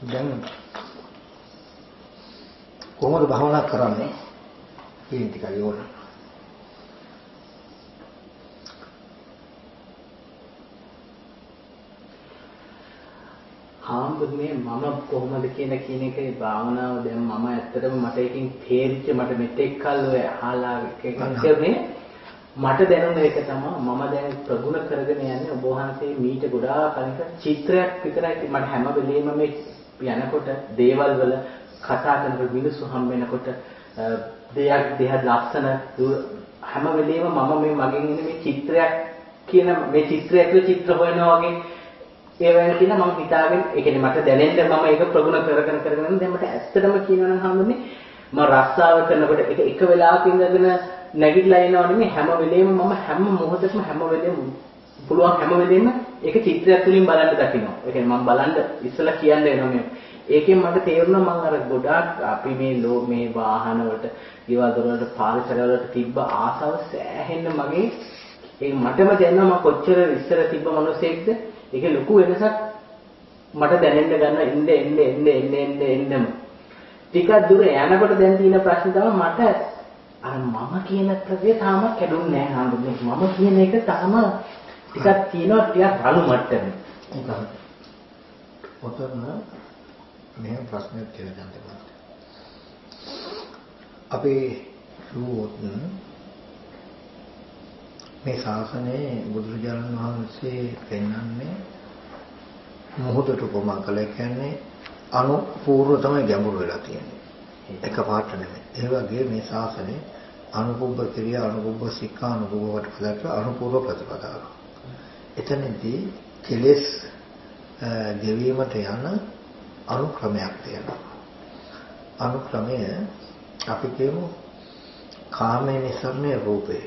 දැන් කොහොමද භාවනා කරන්නේ? කියන ටිකයි ඕන. හාමුදුරනේ මම කොහොමද කියන එකේ භාවනාව දැන් මම ඇත්තටම මට එකකින් තේරිච්ච මට මෙතෙක් කල් ඔය අහලා එකකින් මට දැනුණ එක තමයි මම දැන් ප්‍රගුණ කරගෙන යන්නේ ඔබ වහන්සේ මීට ගොඩාක් කලින් චිත්‍රයක් විතරයි මට හැම වෙලෙම මේ යනකොට දේවල් වල කතා කරනකොට මිනිස්සු හම් වෙනකොට දෙයක් ලස්සන හැම වෙලෙම මම මේ මගෙන් ඉන්නේ මේ චිත්‍රයක් කියන මේ චිත්‍රයක් චිත්‍ර හොයනවා වගේ ඒ වෙන කියන මම හිතාගෙන ඒ කියන්නේ මට දැනෙන්න මම ඒක ප්‍රගුණ කරගෙන දැන් මට ඇත්තටම කියනවා නම් හම්බුනේ මම රස්සාව කරනකොට එක වෙලාවක ඉඳගෙන නැගිටලා එනවා නෙමෙයි හැම වෙලෙම මම හැම මොහොතකම හැම වෙලෙම පුළුවන් හැම වෙලෙම ඒක චිත්‍රයක් තුලින් බලන්න දකිනවා. ඒ කියන්නේ මම බලන්න ඉස්සලා කියන්න එනවා මේ. ඒකෙන් මට තේරුණා මම අර ගොඩාක් අපි මේ වාහන වලට, ඊවල වලට, පාරිසර වලට තිබ්බ ආසාව සෑහෙන්න මගේ ඒක මටම දැනෙනවා මම කොච්චර ඉස්සර තිබ්බ මිනිසෙක්ද ඒක ලොකු වෙනසක් මට දැනෙන්න ගන්න එන්න ටිකක් දුර යනකොට දැන් තියෙන ප්‍රශ්නේ තමයි මට අර මම කියන ප්‍රදේ තාම කැඩුන්නේ නැහැ හඳුන්නේ මම කියන එක තාම ටිකක් තියෙනවා ටිකක් රළු මට්ටමේ ඒක ඔතන මේ ප්‍රශ්නේ කියලා ගන්න අපි දුවොත් මේ ශාසනයේ බුදුරජාණන් වහන්සේ පෙන්වන්නේ මොහොතට උපමා කළේ කියන්නේ අනුපූර්ව තමයි ගැඹුරු වෙලා තියෙන්නේ. එකපාරට නෙමෙයි. ඒ වගේ මේ ශාසනයේ අනුපුබ්බ ක්‍රියා, අනුපුබ්බ සික්ඛා, අනුපුබ්බ වටපදට අනුපූර්ව ප්‍රතිපදාව. එතනදී කෙලෙස් ගෙවීමට යන අනුක්‍රමයක් තියෙනවා. අනුක්‍රමය අපි කියමු කාමයේ නිසරණේ රූපේ.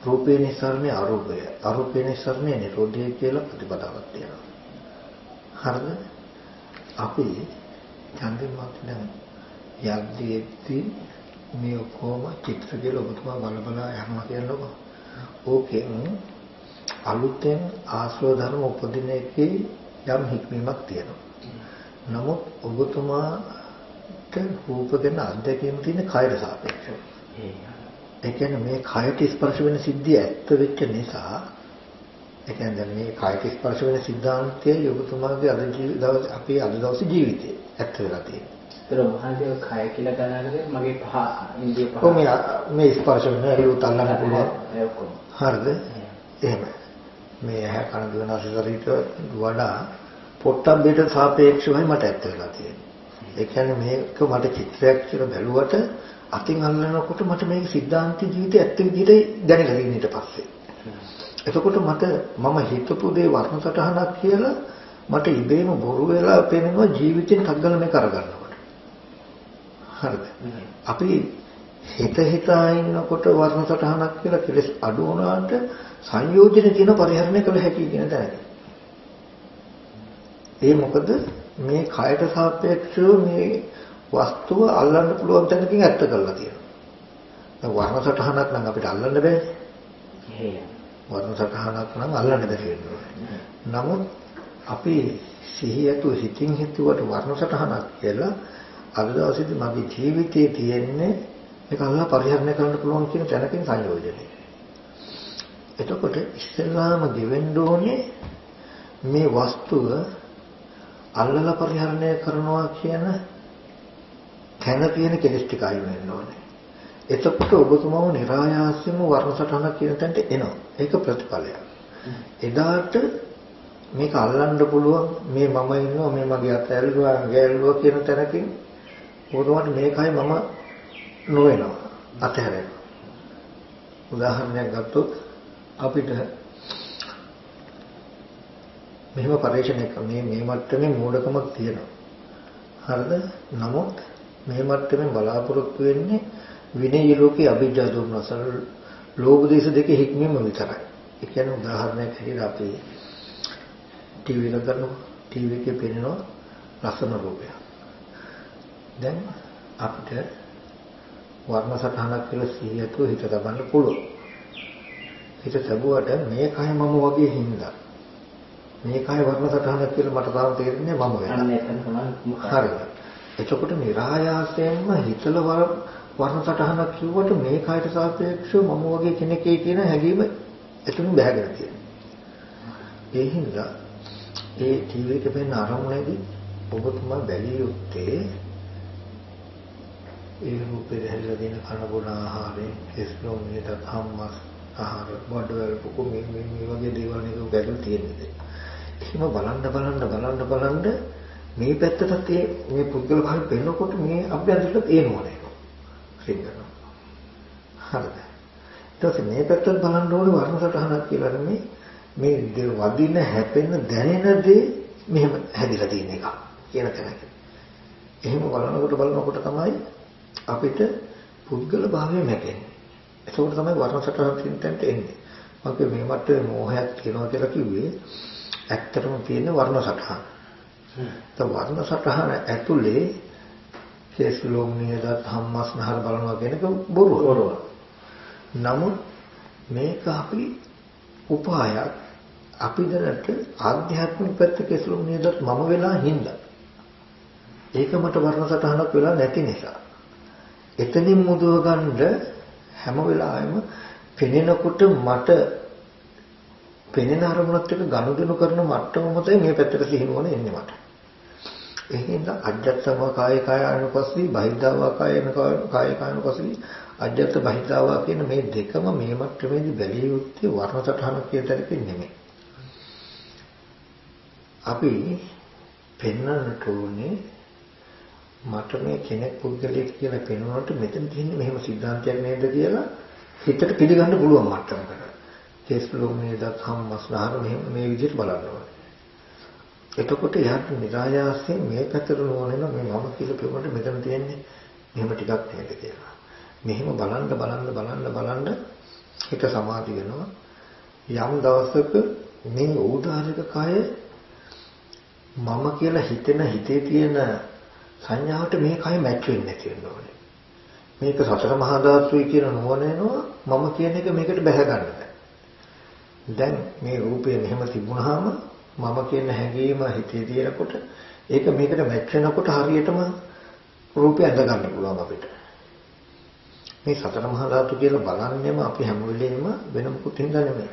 රූපේ නිසරණේ අරූපය. අරූපේ නිසරණේ නිරෝධය කියලා ප්‍රතිපදාවක් තියෙනවා. හරිද? අපි ඡන්දෙන් මාත්‍රෙන් යද්දී මේ ඔක්කොම චිත්‍ර කියලා ඔබතුමා බල යනවා කියනකො. ඕකෙන් අලුතෙන් ආශ්‍රව ධර්ම උපදින එකේ යම් හික්මීමක් තියෙනවා. නමුත් ඔබතුමාට රූප දෙන අධ්‍යක්ෂකම් තියෙන කයර සාපේක්ෂව. ඒ කියන්නේ මේ කයට ස්පර්ශ වෙන සිද්ධිය ඇත්ත වෙච්ච නිසා ඒ කියන්නේ මේ කයට ස්පර්ශ වෙන සිද්ධාන්තයේ ඔබතුමාගේ අපේ අද දවසේ ජීවිතේ ඇත්ත වෙලා තියෙනවා. ඒතර මහාදේව කය කියලා ගණනකට මගේ පහ ඉන්දිය පහ. මේ ස්පර්ශ වෙන හරියට අල්ලන්න පුළුවන්. ඒ ඔක්කොම. හරිද? එහෙමයි. මේ ඇහැ කන දිව නාසය ශරීරයට වඩා පොට්ටබ්බේට සාපේක්ෂවයි මට ඇත්ත වෙලා තියෙන්නේ. ඒ කියන්නේ මේක මට චිත්‍රයක් කියලා බැලුවට අතින් අල්ලනකොට මට මේක සිද්ධාන්ත ජීවිතයේ ඇත්ත විදිහට දැනගන්න ඊට පස්සේ. එතකොට මම හිතපු දේ වර්ණ සටහනක් කියලා මට ඉබේම බොරු වෙලා පේනවා ජීවිතෙන් තග්ගල මේක අරගන්නකොට. හරිද? අපි හිතා ඉන්නකොට වර්ණ සටහනක් කියලා කෙලස් අඩු වුණාට සංයෝජන කියන පරිහරණය කළ හැකි කියන තැනක. ඒ මොකද මේ කයට සාපේක්ෂව මේ වස්තුව අල්ලන්න පුළුවන් තැනකින් ඇත්ත කරලා තියෙනවා. දැන් වර්ණ සටහනක් නම් අපිට අල්ලන්න බෑ. වර්ණ සටහනක් නම් අල්ලන්න බැරි වෙනවා. නමුත් අපි සිහියතු හිතින් හිතුවට වර්ණ සටහනක් කියලා අද දවසේදී මගේ ජීවිතයේ තියෙන්නේ ඒක අල්ලලා පරිහරණය කරන්න පුළුවන් කියන තැනකින් සංයෝජනය. එතකොට ඉස්සෙල්ලාම ගෙවෙන්න ඕනේ මේ වස්තුව අල්ලලා පරිහරණය කරනවා කියන තැන තියෙන කෙලස් ටික අයින් වෙන්න ඕනේ. එතකොට ඔබතුමාව નિરાයාසයෙන්ම වර්ණ සටහනක් කියන තැනට එනවා. ඒක ප්‍රතිඵලයක්. එදාට මේක අල්ලන්න පුළුවන් මේ මම ඉන්නවා මේ මගේ අත ඇල්ලුවා ගෑල්ලුවා කියන තැනකින් ඕනවට මේකයි මම නොවෙනවා අතහැරෙනවා. උදාහරණයක් ගත්තොත් අපිට මෙහෙම පරිශ්‍රණයක් මේ මට්ටමේ මූලකමක් තියෙනවා. හරිද? නමුත් මේ මට්ටමේ බලාපොරොත්තු වෙන්නේ විනය ලෝකේ අභිජ්ජා දුන්නස ලෝභ දේශ දෙකේ හික්මීම විතරයි. ඒ කියන්නේ උදාහරණයක් හැටියට අපි ටීවී එක ගන්නවා. ටීවී එකේ පෙනෙනවා ලස්සන රූපයක්. දැන් අපිට වර්ණ සටහනක් කියලා සිහියතුව හිත තබන්න පුළුවන්. හිත තබුවට මේකයි මම වගේ හින්දා මේකයි වර්ණ සටහනක් කියලා මට තාම තේරෙන්නේ මම වෙලා. අන්න එතන තමයි හරිද? එතකොට නිරායාසයෙන්ම හිතල වර්ණ සටහනක් කිව්වට මේකයට සාපේක්ෂව මම වගේ කෙනෙක්යි කියන හැඟීම එතනින් බහගෙන තියෙනවා. ඒ හින්දා ඒ ටීවී එකේ පෙන්න අරමුණේදී ඔබතුමා බැලිය යුත්තේ ඒ රූපේ හැදලා දෙන කන බොන ආහාරයෙන් කෙස්ලොම් නේද හම්මස් ආහාර බඩවැල් කුකුම මේ වගේ දේවල් නේද ගැටලු තියෙන්නේ. එහෙම බලන්න මේ පැත්තට මේ පුද්ගල භාවය පෙන්නකොට මේ අභ්‍යන්තරයට එනවනේ. සිංහල. හරිද? ඊට පස්සේ මේ පැත්තට බලන්න ඕනේ වර්ණ සටහනක් කියලා මේ වදින හැපෙන දැනෙන දේ මෙහෙම හැදිලා තියෙන එක කියන තැනක. එහෙම බලනකොට තමයි අපිට පුද්ගල භාවය නැගෙන්නේ. ඒකෝට තමයි වර්ණ සටහන තින්තන්ට එන්නේ. මම මේ මට්ටමේ මෝහයක් තියෙනවා කියලා කිව්වේ ඇත්තටම තියෙන වර්ණ සටහන. වර්ණ සටහන ඇතුලේ කෙස්ලොම් නේද හම්මස් නහර බලනවා කියන එක බොරුව. නමුත් මේක අපි උපායක් අපි දැනට ආධ්‍යාත්මික පැත්ත කෙස්ලොම් නේද මම වෙලා හින්දා. ඒක මට වර්ණ සටහනක් වෙලා නැති නිසා. එතනින් මුදව ගන්න හැම වෙලාවෙම පෙනෙනකොට මට පෙනෙන අරමුණත් එක්ක ගනුදෙනු කරන මට්ටම මතයි මේ පැත්තට සිහිනුවන එන්නේ මට. එහෙනම් අජ්ජත්තම කායකායනුපස්සී බහිද්ධාවා කායකායනුපස්සී අජ්ජත්ත බහිද්ධාවා කියන මේ දෙකම මේ මට්ටමේදී බැලිය යුත්තේ වර්ණ සටහන කියන තැනකින් නෙමෙයි. අපි පෙන්වන්නට ඕනේ මට මේ කෙනෙක් පුද්ගලයෙක් කියලා පෙන්වනකොට මෙතන තියෙන්නේ මෙහෙම සිද්ධාන්තයක් නේද කියලා හිතට පිළිගන්න පුළුවන් මට්ටමකට. කෙස්ලොම් නේද හම්මස්නහර මේ විදිහට බලන්න ඕනේ. එතකොට යාට නිරායාසයෙන් මේ පැත්තට නෝනෙන මේ මම කියලා පෙවුනට මෙතන තියෙන්නේ මෙහෙම ටිකක් නේද කියලා. මෙහෙම බලන්න හිත සමාධි වෙනවා. යම් දවසක මේ ඖදාරික කය මම කියලා හිතේ තියෙන සංඥාවට මේ කය මැච් වෙන්නේ නැති වෙනෝනේ. මේක සතර මහා ධාතුයි කියන නෝනෙනවා මම කියන එක මේකට බැහැ ගන්න බෑ. දැන් මේ රූපය මෙහෙම තිබුණාම මම කියන හැඟීම හිතේ තියෙනකොට ඒක මේකට මැච් වෙනකොට හරියටම රූපය අඳ ගන්න පුළුවන් අපිට. මේ සතර මහා ධාතු කියලා බලන්නේම අපි හැම වෙලෙම වෙන මොකුත් හින්දා නෙමෙයි.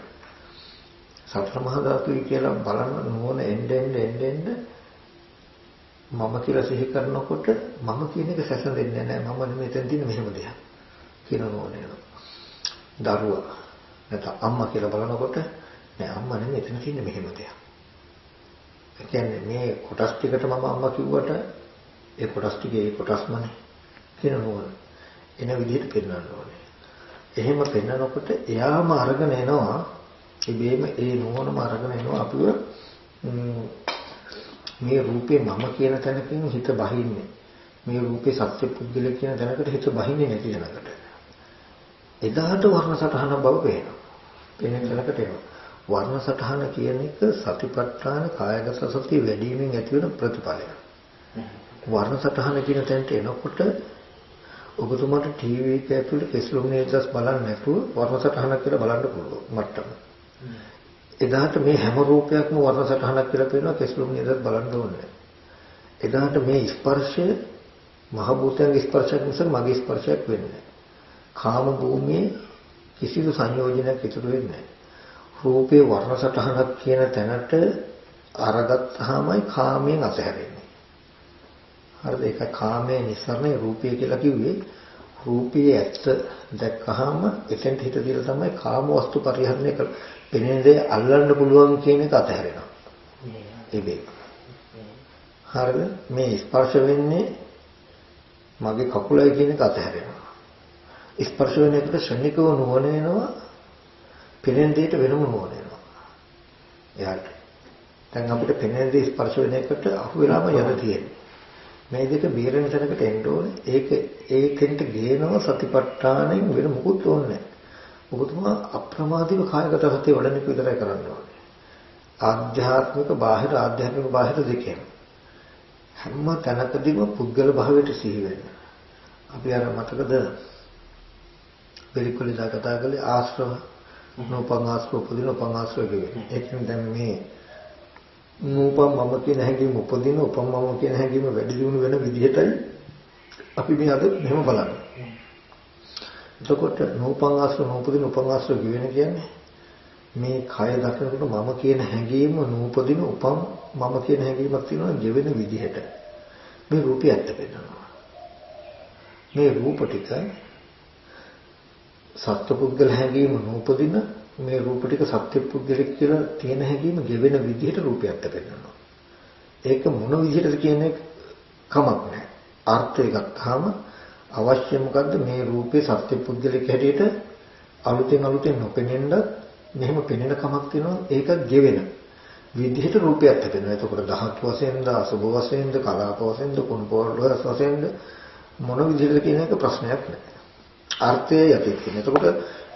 සතර මහා ධාතුයි කියලා බලන්න නෝන එන්න මම කියලා සිහි කරනකොට මම කියන එක සැසඳෙන්නේ නැහැ. මම මෙතන තියෙන මෙහෙම දෙයක් කියන නෝනේ. දරුවා නැත්නම් අම්මා කියලා බලනකොට නෑ අම්මා නෙමෙයි එතන තියෙන්නේ මෙහෙම දෙයක්. ඒ කියන්නේ මේ කොටස් ටිකට මම අම්මා කිව්වට ඒ කොටස් ටිකේ ඒ කොටස්මනේ කියන නෝන. එන විදිහට පෙන්වන්න ඕනේ. එහෙම පෙන්වනකොට එයාම අරගෙන එනවා ඉබේම ඒ නෝනම අරගෙන එනවා අපිව මේ රූපේ මම කියන තැනකින් හිත බහින්නේ. මේ රූපේ සත්‍ය පුද්ගල කියන තැනකට හිත බහින්නේ නැති වෙනකට. එදාට වර්ණ සටහන බව පේනවා. පේන තැනකට එනවා. වර්ණ සටහන කියන එක සතිපට්ඨාන කායගත සතිය වැඩිවීමෙන් ඇති වෙන ප්‍රතිඵලයක්. වර්ණ සටහන කියන තැනට එනකොට ඔබතුමාට ටීවී එක ඇතුලේ කෙස්ලොම් නේදස් බලන්න නැතුව වර්ණ සටහනක් කියලා බලන්න පුළුවන් මට්ටම. එදාට මේ හැම රූපයක්ම වර්ණ සටහනක් කියලා පේනවා කෙස්ලොම් නේදස් බලන්න ඕනේ. එදාට මේ ස්පර්ශය මහ භූතයන්ගේ ස්පර්ශයක් නිසා මගේ ස්පර්ශයක් වෙන්නේ නැහැ. කාම භූමියේ කිසිදු සංයෝජනයක් ඉතුරු වෙන්නේ නැහැ. රූපේ වර්ණ සටහනක් කියන තැනට අරගත්තාමයි කාමයෙන් අතහැරෙන්නේ. හරිද? ඒක කාමයේ නිස්සරණේ රූපය කියලා කිව්වේ. රූපයේ ඇත්ත දැක්කහම එතෙන්ට හිත දීලා තමයි කාම වස්තු පරිහරණය කරන්නේ. පෙනෙන දේ අල්ලන්න පුළුවන් කියන එක අතහැරෙනවා. ඒකේ. හරිද? මේ ස්පර්ශ වෙන්නේ මගේ කකුලයි කියන එක අතහැරෙනවා. ස්පර්ශ වෙන එකට ශනිකව නොවනේනවා පෙනෙන දෙයට වෙනම නොවනේනවා. එයාට. දැන් අපිට පෙනෙන දේ ස්පර්ශ වෙන එකට අහු වෙලාම යන තියෙන්නේ. මේ දෙක බේරෙන තැනකට එන්න ඕනේ. ඒකෙන්ට ගේනවා සතිපට්ඨානෙන් වෙන මොකුත් ඕනේ නැහැ. ඔබතුමා අප්‍රමාදීව කායගත සතිය වඩන එක විතරයි කරන්න ඕනේ. ආධ්‍යාත්මික බාහිර දෙකෙන්. හැම තැනකදීම පුද්ගල භාවයට සිහි වෙන්න. අපි අර මතකද පිළිකුලදා කතා කළේ ආශ්‍රව නෝපං ආශ්‍රව පුදින උපං ආශ්‍රව කියන්නේ. ඒකෙන් දැන් මේ නූපම් මම කියන හැඟීම උපදින උපම් මම කියන හැඟීම වැඩි දියුණු වෙන විදිහටයි අපි මේ අද මෙහෙම බලන්නේ. එතකොට නූපං ආශ්‍රව නූපදින උපං ආශ්‍රව කියන්නේ මේ කය දකිනකොට මම කියන හැඟීම නූපදින උපම් මම කියන හැඟීමක් තියෙනවා ජීවෙන විදිහට. මේ රූපය ඇත්ත වෙනවා. මේ රූප ටික සත්පුද්ගල හැඟීම නූපදින මේ රූප ටික සත්පුද්ගලික කියලා තියෙන හැඟීම ජීවෙන විදිහට රූපය ඇත්ත වෙනවා. ඒක මොන විදිහටද කියන්නේ කමක් නැහැ. අර්ථය ගත්තාම අවශ්‍ය මොකද්ද මේ රූපේ සත්පුද්ගලික හැටියට අලුතෙන් නොපෙනෙන්න මෙහෙම පෙනෙන කමක් තියෙනවා ඒක ගෙවෙන විදිහට රූපයක් ඇතිවෙනවා. එතකොට දහත් වශයෙන්ද අසුභ වශයෙන්ද කලාප වශයෙන්ද කුණපෝරල වශයෙන්ද මොන විදිහටද කියන එක ප්‍රශ්නයක් නෑ. අර්ථය යටි තියෙන. එතකොට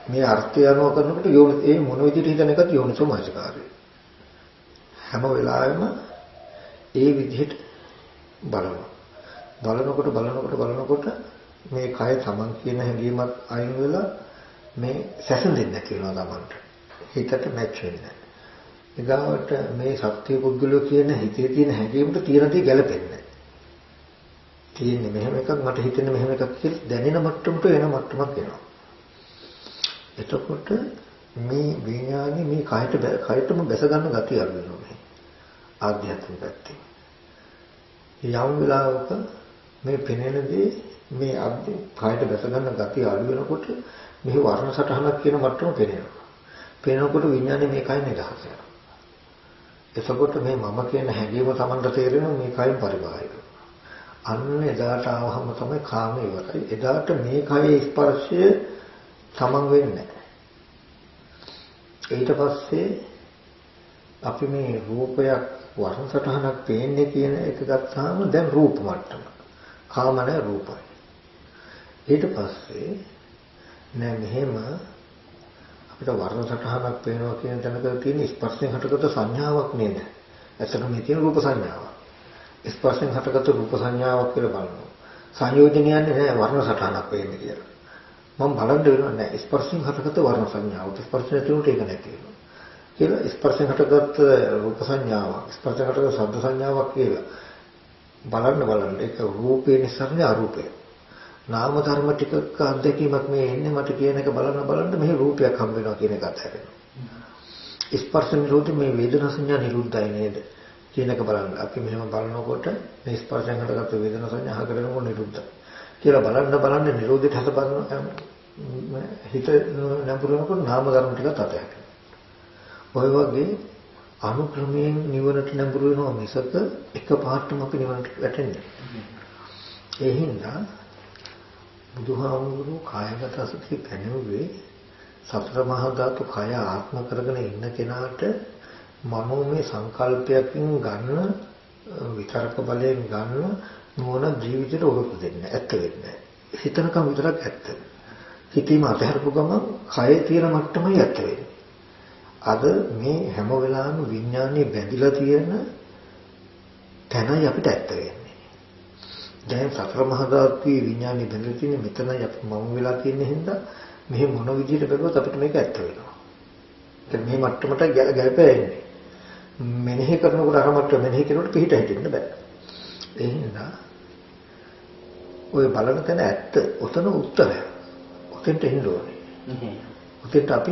මේ අර්ථය අනුව කරනකොට ඒ මොන විදිහට හිතන එකත් යෝනිසෝමනසිකාරය. හැම වෙලාවෙම ඒ විදිහට බලනකොට මේ කය තමන් කියන හැඟීමත් අයින් වෙලා මේ සැසඳෙන්නේ නැති වෙනවා තමන්ට. හිතට මැච් වෙන්නේ. එදාට මේ සත්‍ය පුද්ගලෝ කියන හිතේ තියෙන හැඟීමට තියෙන දේ ගැලපෙන්නේ. තියෙන්නේ මෙහෙම එකක් මට හිතෙන්නේ මෙහෙම එකක් කියලා දැනෙන මට්ටමට එන මට්ටමක් වෙනවා. එතකොට මේ විඥානේ මේ කයටම බැස ගන්න ගතිය අඩු වෙනවා මේ ආධ්‍යාත්මික පැත්තේ. යම් වෙලාවක මේ පෙනෙන දේ මේ කයට බැස ගන්න ගතිය අඩු වෙනකොට මෙහි වර්ණ සටහනක් කියන මට්ටම පෙනෙනවා. පෙනෙනකොට විඥානේ මේ කය නිදහස වෙනවා. එතකොට මේ මම කියන හැඟීම Tamanට තේරෙනවා මේ කයින් පරිබාහිර. අන්න එදාට ආවහම තමයි කාමය ඉවරයි. එදාට මේ කයේ ස්පර්ශය Taman වෙන්නේ නැහැ. ඊට පස්සේ අපි මේ රූපයක් වර්ණ සටහනක් පේන්නේ කියන එක ගත්තාම දැන් රූප මට්ටම. කාම නැහැ රූපයි. ඊට පස්සේ නෑ මෙහෙම අපිට වර්ණ සටහනක් පේනවා කියන තැනක තියෙන ස්පර්ශයෙන් හටගත්තු සංඥාවක් නේද? ඇත්තටම මේ තියෙන රූප සංඥාවක්. ස්පර්ශයෙන් හටගත්තු රූප සංඥාවක් කියලා බලනවා. සංයෝජනයන්නේ නෑ වර්ණ සටහනක් වෙන්නේ කියලා. මම බලන්න වෙනවා නෑ ස්පර්ශයෙන් හටගත්තු වර්ණ සංඥාව. ස්පර්ශයෙන් තුනට ඒක නැති වෙනවා. කියලා ස්පර්ශයෙන් හටගත්තු රූප සංඥාවක්, ස්පර්ශයෙන් හටගත්තු ශබ්ද සංඥාවක් කියලා බලන්න ඒක රූපේ නිසානේ අරූපය. නාම ධර්ම ටිකක අත්දැකීමක් මේ එන්නේ මට කියන එක බලන්න මෙහි රූපයක් හම්බ වෙනවා කියන එකත් හැදෙනවා. ස්පර්ශ නිරෝධ මේ වේදනා සංඥා නිරුද්ධයි නේද කියන එක බලන්න. අපි මෙහෙම බලනකොට මේ ස්පර්ශයෙන් හටගත්තු වේදනා සංඥා හකරනකොට නිරුද්ධයි. කියලා බලන්න නිරෝධයට හත බලන හිත නැඹුරනකොට නාම ධර්ම ටිකත් අතහැරෙනවා. ඔය වගේ අනුක්‍රමයෙන් නිවනට නැඹුරු වෙනවා මිසක එකපාරටම අපි නිවනට වැටෙන්නේ. ඒ හින්දා බුදුහාමුදුරුවෝ කායගත සතිය පැනෙන්නේ සතර මහා ධාතු කය ආත්ම කරගෙන ඉන්න කෙනාට මනෝමය සංකල්පයකින් ගන්න විතරක බලයෙන් ගන්න නුවණ ජීවිතේට උරුම දෙන්නේ ඇත්ත වෙන්නේ. හිතනකම් විතරක් ඇත්ත. හිතීම අතහැරපු ගමන් කයේ තියෙන මට්ටමයි ඇත්ත වෙන්නේ. අද මේ හැම වෙලාවෙම විඥානයේ බැඳිලා තියෙන තැනයි අපිට ඇත්ත වෙන්නේ. දැන් සතර මහා ධාතුවේ විඥානයේ බැඳිලා තියෙන මෙතනයි අපි මම වෙලා තියෙන හින්දා මෙහි මොන විදිහට බැලුවත් අපිට මේක ඇත්ත වෙනවා. ඒ මේ මට්ටමට ගැලපෙන්නේ. මෙනෙහි කරනකොට අර මට්ටම මෙනෙහි කරනකොට පිට හිටින්න බෑ. ඒ හින්දා ඔය බලන තැන ඇත්ත උතන උත්තරය. උතෙන්ට එන්න ඕනේ. උතෙන්ට අපි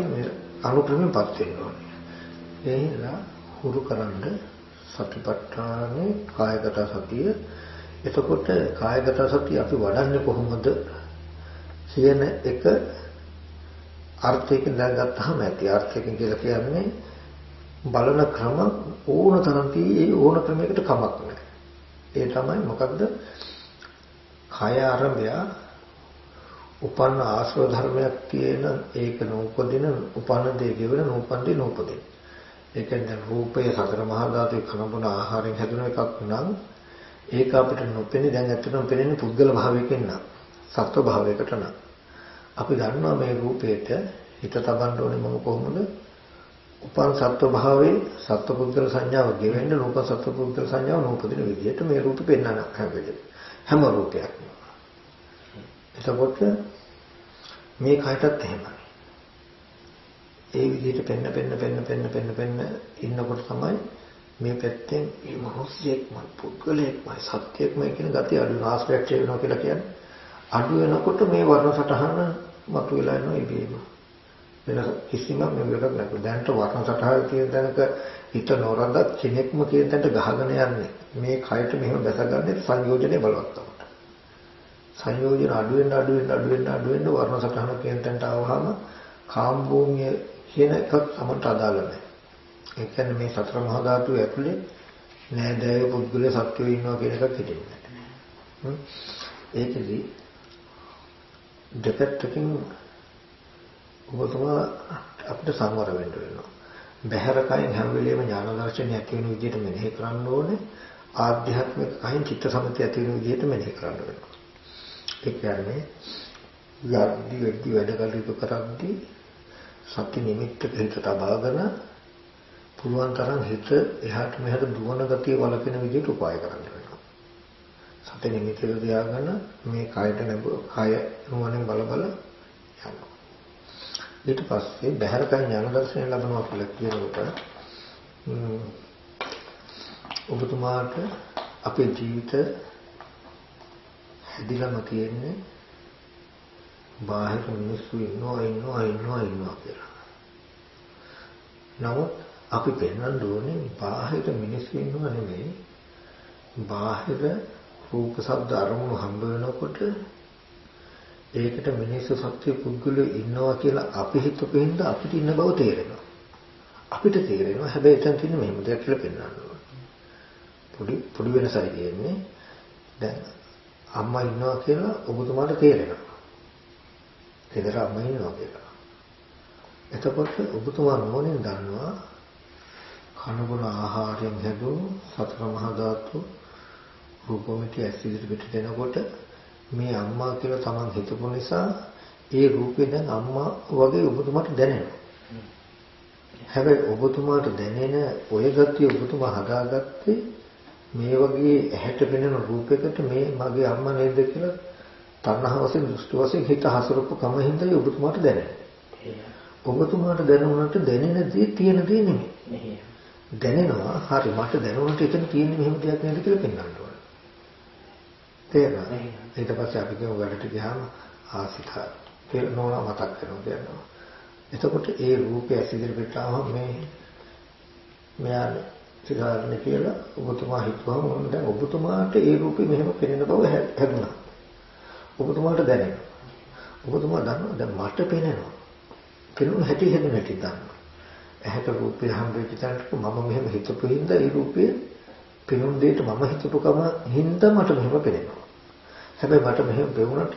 අනුක්‍රමෙන්පත් වෙන්න ඕනේ. ඒ හින්දා හුරු කරන්න සතිපට්ඨානේ කායගත සතිය. එතකොට කායගත සතිය අපි වඩන්නේ කොහොමද කියන එක අර්ථයකින් දැනගත්තාම ඇති. අර්ථයකින් කියලා කියන්නේ බලන ක්‍රම ඕන තරම් තියෙයි ඕන ක්‍රමයකට කමක් නැහැ. ඒ තමයි මොකක්ද? කය ආරම්භය උපන්න ආශ්‍රව ධර්මයක් තියෙන ඒක නූපදින උපන්න දේ ගෙවන නූපන් දේ නූපදින. ඒ කියන්නේ රූපයේ සතර මහා ධාතුවේ කනබුන ආහාරයෙන් හැදුන එකක් නම් ඒක අපිට නොපෙනේ. දැන් ඇත්තටම පෙනෙන්නේ පුද්ගල භාවයකින් නම් සත්ව භාවයකට නම් අපි දන්නවා මේ රූපේට හිත තබන්න ඕනේ මම කොහොමද? උපන් සත්ව භාවයේ සත්ව පුද්ගල සංඥාව ගෙවෙන්න රූප සත්ව පුද්ගල සංඥාව නූපදින විදිහට මේ රූපෙ පෙන්වන්න හැම රූපයක්ම. එතකොට මේ කයටත් එහෙමයි. ඒ විදිහට පෙන්න ඉන්නකොට තමයි මේ පැත්තෙන් මේ මිනිස්සෙක්ම පුද්ගලයෙක්ම සත්‍යයක්ම කියන ගතිය අඩු ආශ්‍රයක්ෂය වෙනවා කියලා කියන්නේ අඩු වෙනකොට මේ වර්ණ සටහන මතුවලා යනවා ඉබේම. වෙන කිසිම මෙලොවක් නැතුව දැන්ට වර්ණ සටහන තියෙන තැනක හිත නොරඳත් කෙනෙක්ම කියන තැනට ගහගෙන යන්නේ. මේ කයට මෙහෙම දැසගන්නේ සංයෝජනේ බලවත් තමයි. සංයෝජන අඩු වෙන්න වර්ණ සටහන කියන තැනට ආවහම කාම භූමිය කියන එකත් සමට අදාළ නැහැ. ඒ කියන්නේ මේ සතර මහා ධාතු ඇතුලේ නෑදෑය පුද්ගල සත්වයෝ ඉන්නවා කියන එකක් හිතෙන්නේ නැහැ. ඒකෙදි දෙපැත්තකින් ඔබතුමා අපිට සංවර වෙන්න වෙනවා. බහැර කයින් හැම වෙලෙම ඥාන දර්ශනය ඇති වෙන විදිහට මෙනෙහි කරන්න ඕනේ. ආධ්‍යාත්මික කයින් චිත්ත සමතය ඇති වෙන විදිහට මෙනෙහි කරන්න වෙනවා. ඒ කියන්නේ යද්දි වැඩ කටයුතු කරද්දී සති නිමිත්තක හිත තබාගෙන පුළුවන් තරම් හිත එහාට මෙහාට දුවන ගතිය වළකින විදිහට උපාය කරන්න වෙනවා. සති නිමිත්තක තියාගෙන මේ කයට කය නුවණින් බල යනවා. ඊට පස්සේ බහැර කය ඥාන දර්ශනය ලැබෙනවා කියලා කියනකොට ඔබතුමාට අපේ ජීවිත හැදිලාම තියෙන්නේ බාහිර මිනිස්සු ඉන්නවා කියලා. නමුත් අපි පෙන්වන්න ඕනේ බාහිර මිනිස්සු ඉන්නවා නෙමෙයි. බාහිර රූප ශබ්ද අරමුණු හම්බ වෙනකොට ඒකට මිනිස්සු සත්‍ය පුද්ගලයෝ ඉන්නවා කියලා අපි හිතපෙන්න අපිට ඉන්න බව තේරෙනවා. අපිට තේරෙනවා හැබැයි එතන තියෙන මෙහෙම දෙයක් කියලා පෙන්වන්න ඕනේ. පොඩි වෙනසයි තියෙන්නේ. දැන් අම්මා ඉන්නවා කියලා ඔබතුමාට තේරෙනවා. ගෙදර අම්මා ඉන්නවා කියලා. එතකොට ඔබතුමා මොනින් දන්නවා කනබුන ආහාරයෙන් හැදුණු සතර මහා ධාතු රූපമിതി ඇසිඩ් පිට දෙනකොට මේ අම්මා කියලා Taman හිතපු නිසා ඒ රූපේ දැන් අම්මා වගේ ඔබතුමාට දැනෙනවා. හැබැයි ඔබතුමාට දැනෙන ඔය ගතිය ඔබතුමා හදාගත්තේ මේ වගේ ඇහැට පෙනෙන රූපයකට මේ මගේ අම්මා නේද කියලා තණ්හාව වශයෙන් දෘෂ්ටි වශයෙන් හිත හසුරුපු කම හින්දා ඔබතුමාට දැනෙනවා. ඔබතුමාට දැනුණාට දැනෙන දේ තියෙන දේ නෙමෙයි. දැනෙනවා හරි මට දැනුණාට එතන තියෙන්නේ මෙහෙම දෙයක් නේද කියලා පෙන්වන්න ඕනේ. තේරෙනවද? ඊට පස්සේ අපි කියමු වැඩට ගියාම ආසිත කියලා නෝනා මතක් කරනවා කියනවා. එතකොට ඒ රූපය ඇසිදිරි පිටාවම මෙයා සිතාරන්නේ කියලා ඔබතුමා හිතුවම දැන් ඔබතුමාට ඒ රූපේ මෙහෙම පෙනෙන බව හැදුණා. ඔබතුමාට දැනෙනවා. ඔබතුමා දන්නවා දැන් මට පෙනෙනවා. පෙනුන හැටි හැදෙන හැටි දන්නවා. ඇහැට රූපේ හම්බෙච්ච තැනට මම මෙහෙම හිතපු හින්දා ඒ රූපේ පෙනුන දෙයට මම හිතපු කම හින්දා මට මෙහෙම පෙනෙනවා. හැබැයි මට මෙහෙම පෙවුනට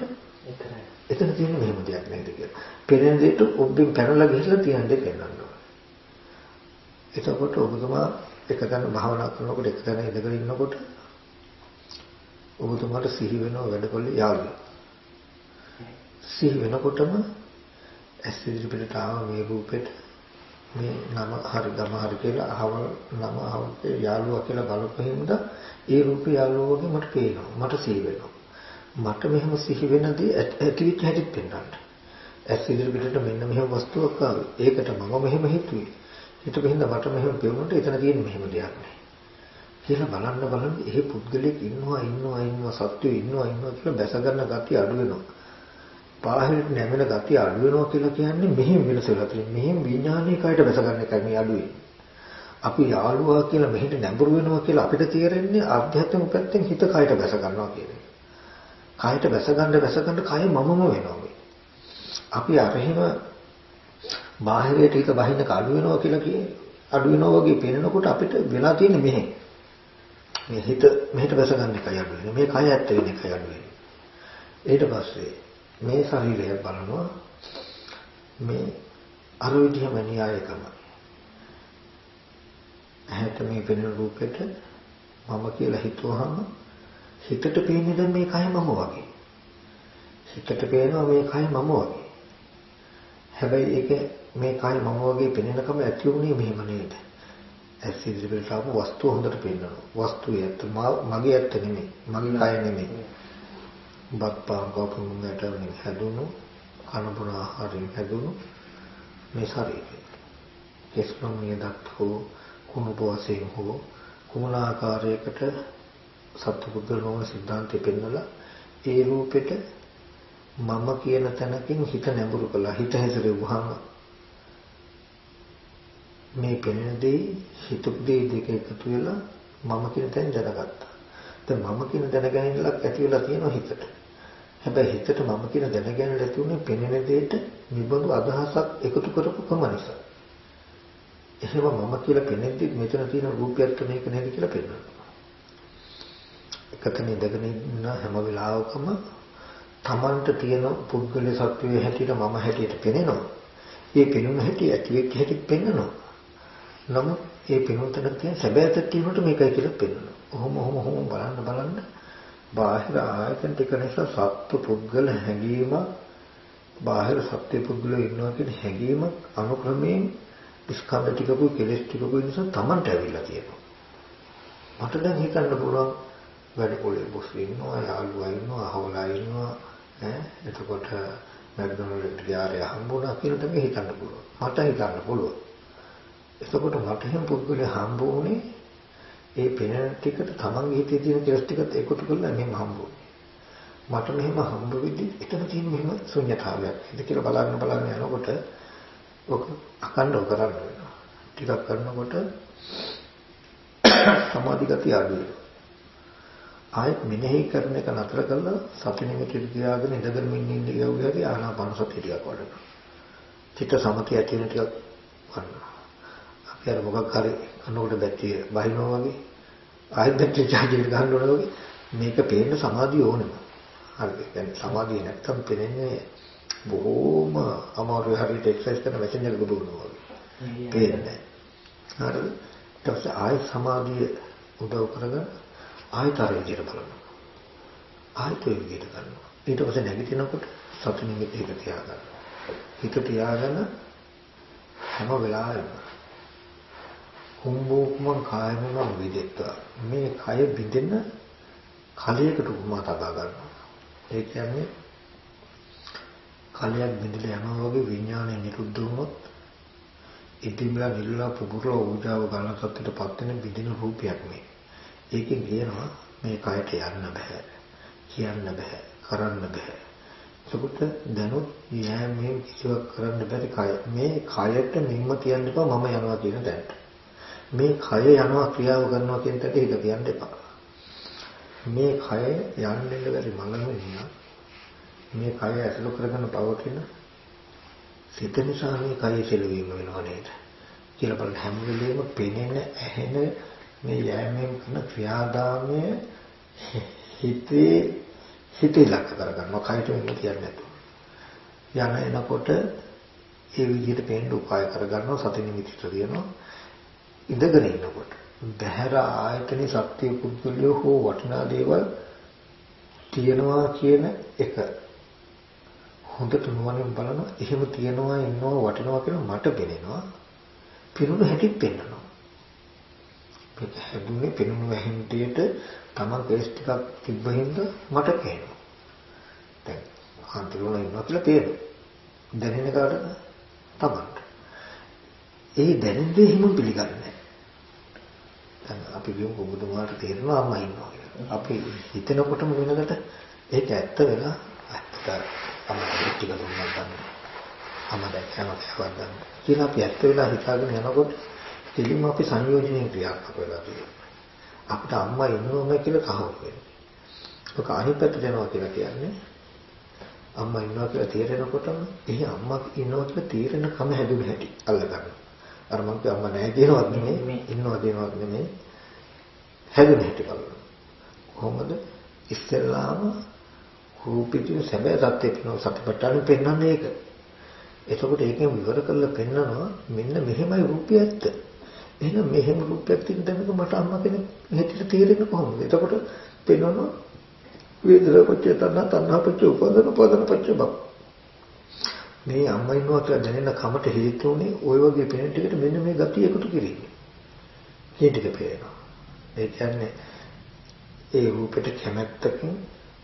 එතන තියෙන මෙහෙම දෙයක් නේද කියලා. පෙනෙන දෙයට ඔබෙන් පැනලා ගිහිල්ලා තියන දෙයක් පෙන්වනවා. එතකොට ඔබතුමා එකතැන භාවනා කරනකොට එකතැන ඉඳගෙන ඉන්නකොට ඔබතුමාට සිහි වෙනව වැඩකොල්ලේ යාළුවා. සිහි වෙනකොටම ඇස් ඉදිරියට ආව මේ රූපෙට මේ නම හරි ගම හරි කියලා අහවල් නම අහවල් යාළුවා කියලා බලපෙහින්ද ඒ රූපේ යාළුවා වගේ මට පේනවා. මට සිහි වෙනවා. මට මෙහෙම සිහි වෙනදී ඇතිවිච්ච හැටිත් පෙන්වන්න. ඇස් ඉදිරියට මෙන්න මෙහෙම වස්තුවක් ආවේ. ඒකට මම මෙහෙම හිතුවේ. හිතපෙහින්ද මට මෙහෙම පෙවුනට එතන තියෙන මෙහෙම දෙයක් නෑ. කියලා බලන්න එහෙ පුද්ගලෙක් ඉන්නවා සත්‍යය ඉන්නවා කියලා බැස ගන්න ගතිය අඩු වෙනවා. බාහිරට නැමෙන ගතිය අඩු වෙනවා කියලා කියන්නේ මෙහෙම වෙනස වෙලා තියෙනවා. මෙහෙම විඥානයේ කයට බැස ගන්න එකයි මේ අඩු වෙන්නේ. අපි යාළුවා කියලා මෙහෙට නැඹුරු වෙනවා කියලා අපිට තේරෙන්නේ ආධ්‍යාත්මික පැත්තෙන් හිත කයට බැස ගන්නවා කියන එක. කයට බැස ගන්න කය මමම වෙනවා. අපි අරහිම බාහිරයට හිත බහින්න අඩු වෙනවා කියලා කියන්නේ අඩු වෙනවා වගේ පේනකොට අපිට වෙලා තියෙන්නේ මෙහෙ. මේ හිත මෙහෙට බැස ගන්න එකයි අඩු වෙන්නේ. මේ කය ඇත්ත වෙන එකයි අඩු වෙන්නේ. ඊට පස්සේ මේ ශරීරය බලනවා මේ අර විදිහම න්‍යායකම. ඇහැට මේ පෙනෙන රූපෙට මම කියලා හිතුවහම හිතට පේන්නේ දැන් මේ කය මම වගේ. හිතට පේනවා මේ කය මම වගේ. හැබැයි ඒක මේ කය මම වගේ පෙනෙනකම ඇති වුණේ මෙහෙම නේද? ඇස් ඉදිරියට ආපු වස්තුව හොඳට පේනවා. වස්තුවේ ඇත්ත මගේ ඇත්ත නෙමෙයි. මගේ කය නෙමෙයි. බත්පාන් කෝපුන්නට වලින් හැදුණු කනබුන ආහාරයෙන් හැදුණු මේ ශරීරය. කෙස්ලොම් නියදත් හෝ කුණුප වශයෙන් හෝ කුමන ආකාරයකට සත්පුද්ගල නොවන සිද්ධාන්තය පෙන්නලා ඒ රූපෙට මම කියන තැනකින් හිත නැඹුරු කළා. හිත හැසිරෙවුවාම මේ පෙනෙන දේ හිතපු දේ දෙක එකතු වෙලා මම කියන තැන දැනගත්තා. දැන් මම කියන දැනගැනීමලක් ඇති වෙලා තියෙනවා හිතට. හැබැයි හිතට මම කියන දැනගැනීම ඇති උනේ පෙනෙන දෙයට නිබඳු අදහසක් එකතු කරපු කම නිසා. එහෙම මම කියලා පෙනෙද්දි මෙතන තියෙන රූපයත් මේක නේද කියලා පෙන්නනවා. එකතන ඉඳගෙන ඉන්න හැම වෙලාවකම තමන්ට තියෙන පුද්ගල සත්වයේ හැටියට මම හැටියට පෙනෙනවා. ඒ පෙනුන හැටි ඇති වෙච්ච හැටි පෙන්නනවා. නමුත් ඒ පෙනුනට තියෙන සැබෑ තත්ත්වයට මේකයි කියලා පෙන්නනවා. ඔහොම බලන්න බාහිර ආයතන ටික නිසා සත්ව පුද්ගල හැඟීම බාහිර සත්‍ය පුද්ගලයෝ ඉන්නවා කියන හැඟීම අනුක්‍රමයෙන් ස්කන්ධ ටිකකුයි කෙලෙස් ටිකකුයි නිසා තමන්ට ඇවිල්ලා තියෙනවා. මට දැන් හිතන්න පුළුවන් වැඩ පොලේ බොස් ඉන්නවා, යාළුවා ඉන්නවා, අහවලා ඉන්නවා, එතකොට මැක්ඩොනල්ඩ් ගියාරේ හම්බුණා කියලා තමයි හිතන්න පුළුවන්. මට හිතන්න පුළුවන්. එතකොට මට හැම පුද්ගලයා හම්බ වුණේ ඒ පෙනෙන ටිකට තමන්ගේ හිතේ තියෙන කෙලස් ටිකත් එකතු කරලා මෙහෙම හම්බ වුණේ. මට මෙහෙම හම්බ වෙද්දි එතන තියෙන මෙහෙම ශුන්‍යතාවයක්. ඒක කියලා බලන්න යනකොට ඔක අකණ්ඩව කරන්න වෙනවා. ටිකක් කරනකොට සමාධි ගතිය අඩු වෙනවා. ආයෙත් මෙනෙහි කරන එක නතර කරලා සති නිමිති තියාගෙන ඉඳගෙන ඉන්න ගියුවාදී ආනාපාන සතිය ටිකක් වඩනවා. චිත්ත සමතිය ඇති වෙන ටිකක් වඩනවා. අපි අර මොකක් හරි අනෝඩ බැටරිය බහිනවා වගේ ආයෙත් බැටරිය charge එක ගන්න ඕන වගේ මේක පේන්න සමාධිය ඕනෙම. හරිද? يعني සමාධිය නැත්තම් පේන්නේ බොහෝම අමාරු හරියට එක්සර්සයිස් කරන මැෂින් එකක දුවනවා වගේ. පේන්නේ. හරිද? ඊට පස්සේ ආයෙත් සමාධිය උදව් කරගෙන ආයෙත් අර විදිහට බලනවා. ආයෙත් ඒ විදිහට කරනවා. ඊට පස්සේ නැගිටිනකොට සති නිමිති එක තියාගන්න. හිත තියාගෙන හැම වෙලාවෙම කුම්භෝක්මං කායමන විදෙත්වා මේ කය බිඳෙන කලයකට උපමා තබා ගන්නවා. ඒ කියන්නේ කලයක් බිඳලා යනවා වගේ විඥානය නිරුද්ධ වුණොත් ඉදිරියලා නිල්ලා පුපුරලා ඌජාව ගන්න සත්‍යයටපත් වෙන බිඳින රූපයක් මේ. ඒකෙන් කියනවා මේ කයට යන්න බෑ, කියන්න බෑ, කරන්න බෑ. ඒකට දැනුත් යෑමෙන් කිසිවක් කරන්න බැරි කය. මේ කයට නිම්ම කියන්න එපා මම යනවා කියන තැනට. මේ කය යනවා ක්‍රියාව කරනවා කියන තැනට හිත කියන්න එපා. මේ කය යන්නේ බැරි මනෝවිඤ්ඤාණය. මේ කය ඇසුරු කරගෙන පවතින සිත නිසා මේ කය සෙලවීම වෙනවා නේද? කියලා බලන්න හැම වෙලේම පෙනෙන ඇහෙන මේ යෑමෙන් කරන ක්‍රියාදාමය හිතේ ලක්ෂ කරගන්නවා. කයට වෙන්න කියන්නේ නැතුව. යන එනකොට ඒ විදිහට පේන්න උපාය කරගන්නවා. සති නිමිතිට දිනනවා. ඉඳගෙන ඉන්නකොට බහැර ආයතනේ සත්‍ය පුද්ගලයෝ හෝ වටිනා දේවල් තියනවා කියන එක හොඳට නුවණින් බලනවා. එහෙම තියනවා ඉන්නවා වටිනවා කියන මට පේනවා. පිරුණු හැටි පෙන්නනවා. මේක හැදුනේ පිරුණු හැන්ටියට තමන් කේස් ටිකක් තිබ්බහින්ද මට පේනවා. දැන් අන්තිමට ඉන්නවා කියලා පේනවා. දැනෙන කාටද? තමන්ට. ඒ දැනෙන දේ හිම පිළිගන්නේ. දැන් අපි කියමු ඔබතුමාට තේරෙනවා අම්මා ඉන්නවා කියලා. අපි හිතනකොටම වෙනකට ඒක ඇත්ත වෙලා ඇත්ත අම්මා ටික දුන්නා තමයි. අම්මා දැක්කම කවදාද කියලා අපි ඇත්ත වෙලා හිතාගෙන යනකොට එළිම අපි සංයෝජනයෙන් ක්‍රියාත්මක වෙලා තියෙනවා. අපිට අම්මා ඉන්නවම කියලා කහව වෙනවා. ඒක අනිත් පැත්තට යනවා කියලා කියන්නේ අම්මා ඉන්නවා කියලා තේරෙනකොටම එහි අම්මා ඉන්නවා කියලා තේරෙන කම හැදුන හැටි අල්ලගන්න. අර මම කිය අම්මා නැහැ කියනවත් නෙමෙයි ඉන්නවා කියනවත් නෙමෙයි හැදුන හැටි බලන්න. කොහොමද ඉස්සෙල්ලාම රූපිතිය සැබෑ සත්‍ය වෙනවා සතිපට්ඨානෙ පෙන්වන්නේ ඒක. එතකොට ඒකෙන් විවර කරලා පෙන්නනවා මෙන්න මෙහෙමයි රූපය ඇත්ත. එහෙනම් මෙහෙම රූපයක් තියෙන තැනක මට අම්මා කෙනෙක් හැටියට තේරෙන්නේ කොහොමද? එතකොට පෙන්වනවා වේදනාපච්චය තණ්හාපච්චය උපාදානපච්චය භව. මේ අම්මා ඉන්නවා කියලා දැනෙන කමට හේතුුනේ ওই වගේ පෙනෙන ටිකට මෙන්න මේ ගතිය එකතු කිරීම. මේ ටික පේනවා. ඒ කියන්නේ ඒ රූපෙට කැමැත්තකින්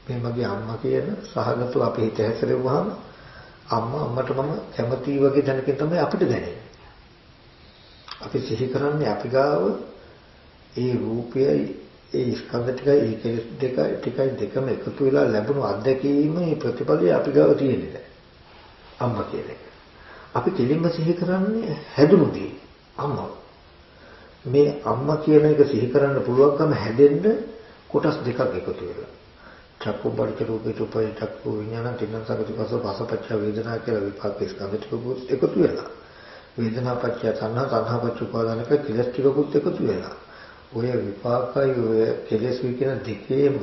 මේ මගේ අම්මා කියන සහගතව අපි හිත හැසිරෙවුවාම අම්මට මම කැමතියි වගේ දැනකින් තමයි අපිට දැනෙන්නේ. අපි සිහි කරන්නේ අපි ගාව ඒ රූපයයි ඒ ස්කන්ධ ටිකයි ඒ කෙලෙස් ටිකයි දෙකම එකතු වෙලා ලැබුණු අත්දැකීම මේ ප්‍රතිපලයේ අපි ගාව තියෙන්නේ. අම්මා කියන එක. අපි කෙලින්ම සිහි කරන්නේ හැදුණු දේ. අම්මා. මේ අම්මා කියන එක සිහි කරන්න පුළුවන්කම හැදෙන්න කොටස් දෙකක් එකතු වෙලා. චක්කු බඩ රූපේ උපය චක්කු විඥාන තින්න සංගතිපස පසපච්ච වේදනා කියලා විපාක ස්කන්ධ ටිකකුත් එකතු වෙලා. වේදනා පච්චය තණ්හා තණ්හා පච්ච උපාදානක කෙලස් ටිකකුත් එකතු වෙලා. ඔය විපාකයි ඔය කෙලස් කියන දෙකේම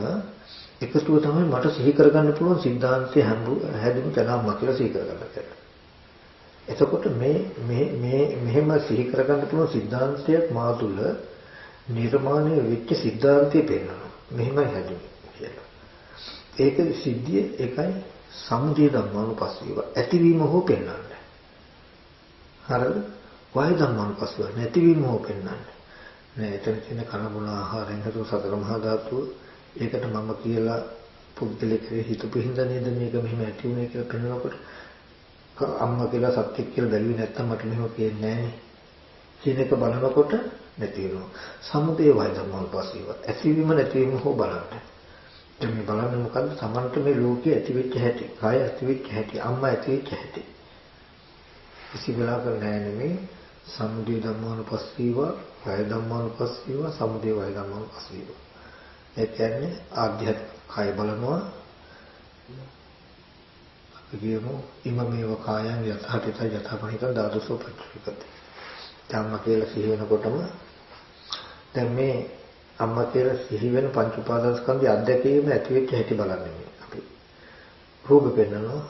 එකතුව තමයි මට සිහි කරගන්න පුළුවන් සිද්ධාන්තය හැදුණු තනම්ම කියලා සිහි කරගන්න බැහැ. එතකොට මෙහෙම සිහි කරගන්න පුළුවන් සිද්ධාන්තයක් මා තුළ නිර්මාණය වෙච්ච සිද්ධාන්තය පෙන්වනවා. මෙහෙමයි හැදුනේ කියලා. ඒක සිද්ධිය එකයි සමුදය ධම්මානුපස්සීව ඇතිවීම හෝ පෙන්වන්නේ. හරිද? වය ධම්මානුපස්සීව නැතිවීම හෝ පෙන්වන්නේ. නෑ එතන තියෙන කන බොන ආහාරයෙන් හදපු සතර මහා ධාතුව ඒකට මම කියලා පුද්ගලික හිතපු හින්දා නේද මේක මෙහෙම ඇති වුනේ කියලා පෙන්වනකොට අම්මා කියලා සත්‍යක් කියලා බැලුවේ නැත්තම් මට මෙහෙම පේන්නේ නෑනේ කියන එක බලනකොට නැති වෙනවා. සමුදය වය ධම්මානුපස්සීව ඇතිවීම නැතිවීම හෝ බලන්න. දැන් මේ බලන්නේ මොකද්ද? සමන්ත මේ ලෝකයේ ඇති වෙච්ච හැටි, කාය ඇති වෙච්ච හැටි, අම්මා ඇති වෙච්ච හැටි. කිසි වෙලාවක නෑ නෙමෙයි සමුදය ධම්මානුපස්සීව, වය ධම්මානුපස්සීව, සමුදය වය ධම්මානුපස්සීව. ඒ කියන්නේ ආධ්‍යාත්මික කාය බලනවා. අපි කියමු ඉමමේව කායං යථාටිත යථාපනික දාදසෝ පච්චවිකති. අම්මා කියලා සිහි වෙනකොටම දැන් මේ අම්මා කියලා සිහි වෙන පංච උපාදානස්කන්ධය අධ්‍යක්ීම ඇති වෙච්ච හැටි බලන්නේ මේ අපි. රූප පෙන්නනවා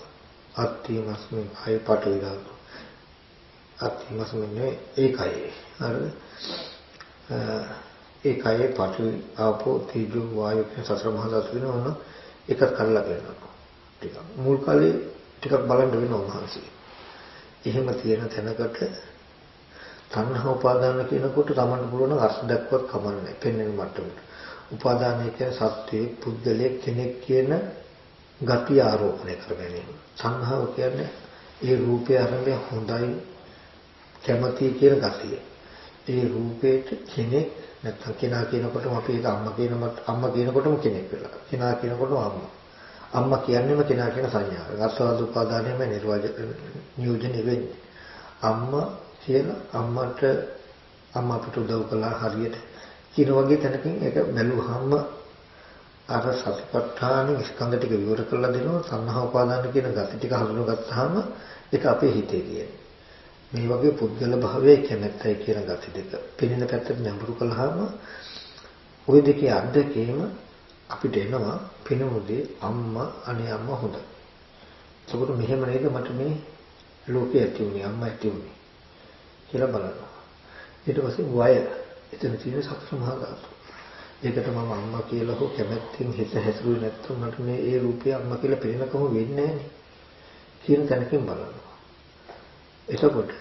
අත්ථීමස්මින් ආය පටවිදාන. අත්ථීමස්මින් ඒකයි. හරිද? ඒකයි පටවි ආපෝ තේජෝ වායෝ කියන සතර මහා ධාතු වෙනවා. එකක් කරලා පෙන්නනවා. ටිකක් මුල් කාලේ ටිකක් බලන්න වෙනවා මහන්සිය. එහෙම තියෙන තැනකට තණ්හා උපාදාන කියනකොට තමන්න පුළුවන් අර්ථ දක්වත් කමන්නේ පෙන්වෙන මට්ටමට. උපාදානය කියන්නේ සත්‍යයේ පුද්ගලයේ කෙනෙක් කියන ගති ආරෝපණය කර ගැනීම. තණ්හාව කියන්නේ ඒ රූපය අරගෙන හොඳයි කැමති කියන ගතිය. ඒ රූපේට කෙනෙක් නැත්නම් කෙනා කියනකොටම අපි ඒක අම්මා කියනකොටම කෙනෙක් වෙලා. කෙනා කියනකොටම අම්මා. අම්මා කියන්නේම කෙනා කියන සංඥාව. රසවාද උපාදානයම නියෝජනය වෙන්නේ. අම්මා කියලා අම්මට අම්මා අපිට උදව් කළා හරියට කියන වගේ තැනකින් ඒක බැලුවාම අර සතිපට්ඨාන ස්කන්ධ ටික විවර කරලා දෙනවා. සංහා උපාදාන කියන gati ටික හඳුනගත්තාම ඒක අපේ හිතේ තියෙන. මේ වගේ පුද්ගල භාවයේ කැමැත්තයි කියන gati දෙක පිළින පැත්තට නැඹුරු කළාම ওই දෙකේ අර්ධකේම අපිට එනවා පිනුමුදී අම්මා අනේ අම්මා හොඳයි. ඒකට මෙහෙම නේද මට මේ ලෝකේ ඇති වුණේ අම්මා ඇති වුණේ කියලා බලනවා. ඊට පස්සේ වය එතන තියෙන සතර මහා ධාතු. ඒකට මම අම්මා කියලා හෝ කැමැත්තෙන් හිත හැසිරුවේ නැත්නම් මට මේ ඒ රූපය අම්මා කියලා පේනකම වෙන්නේ නැහැ කියන තැනකින් බලනවා. එතකොට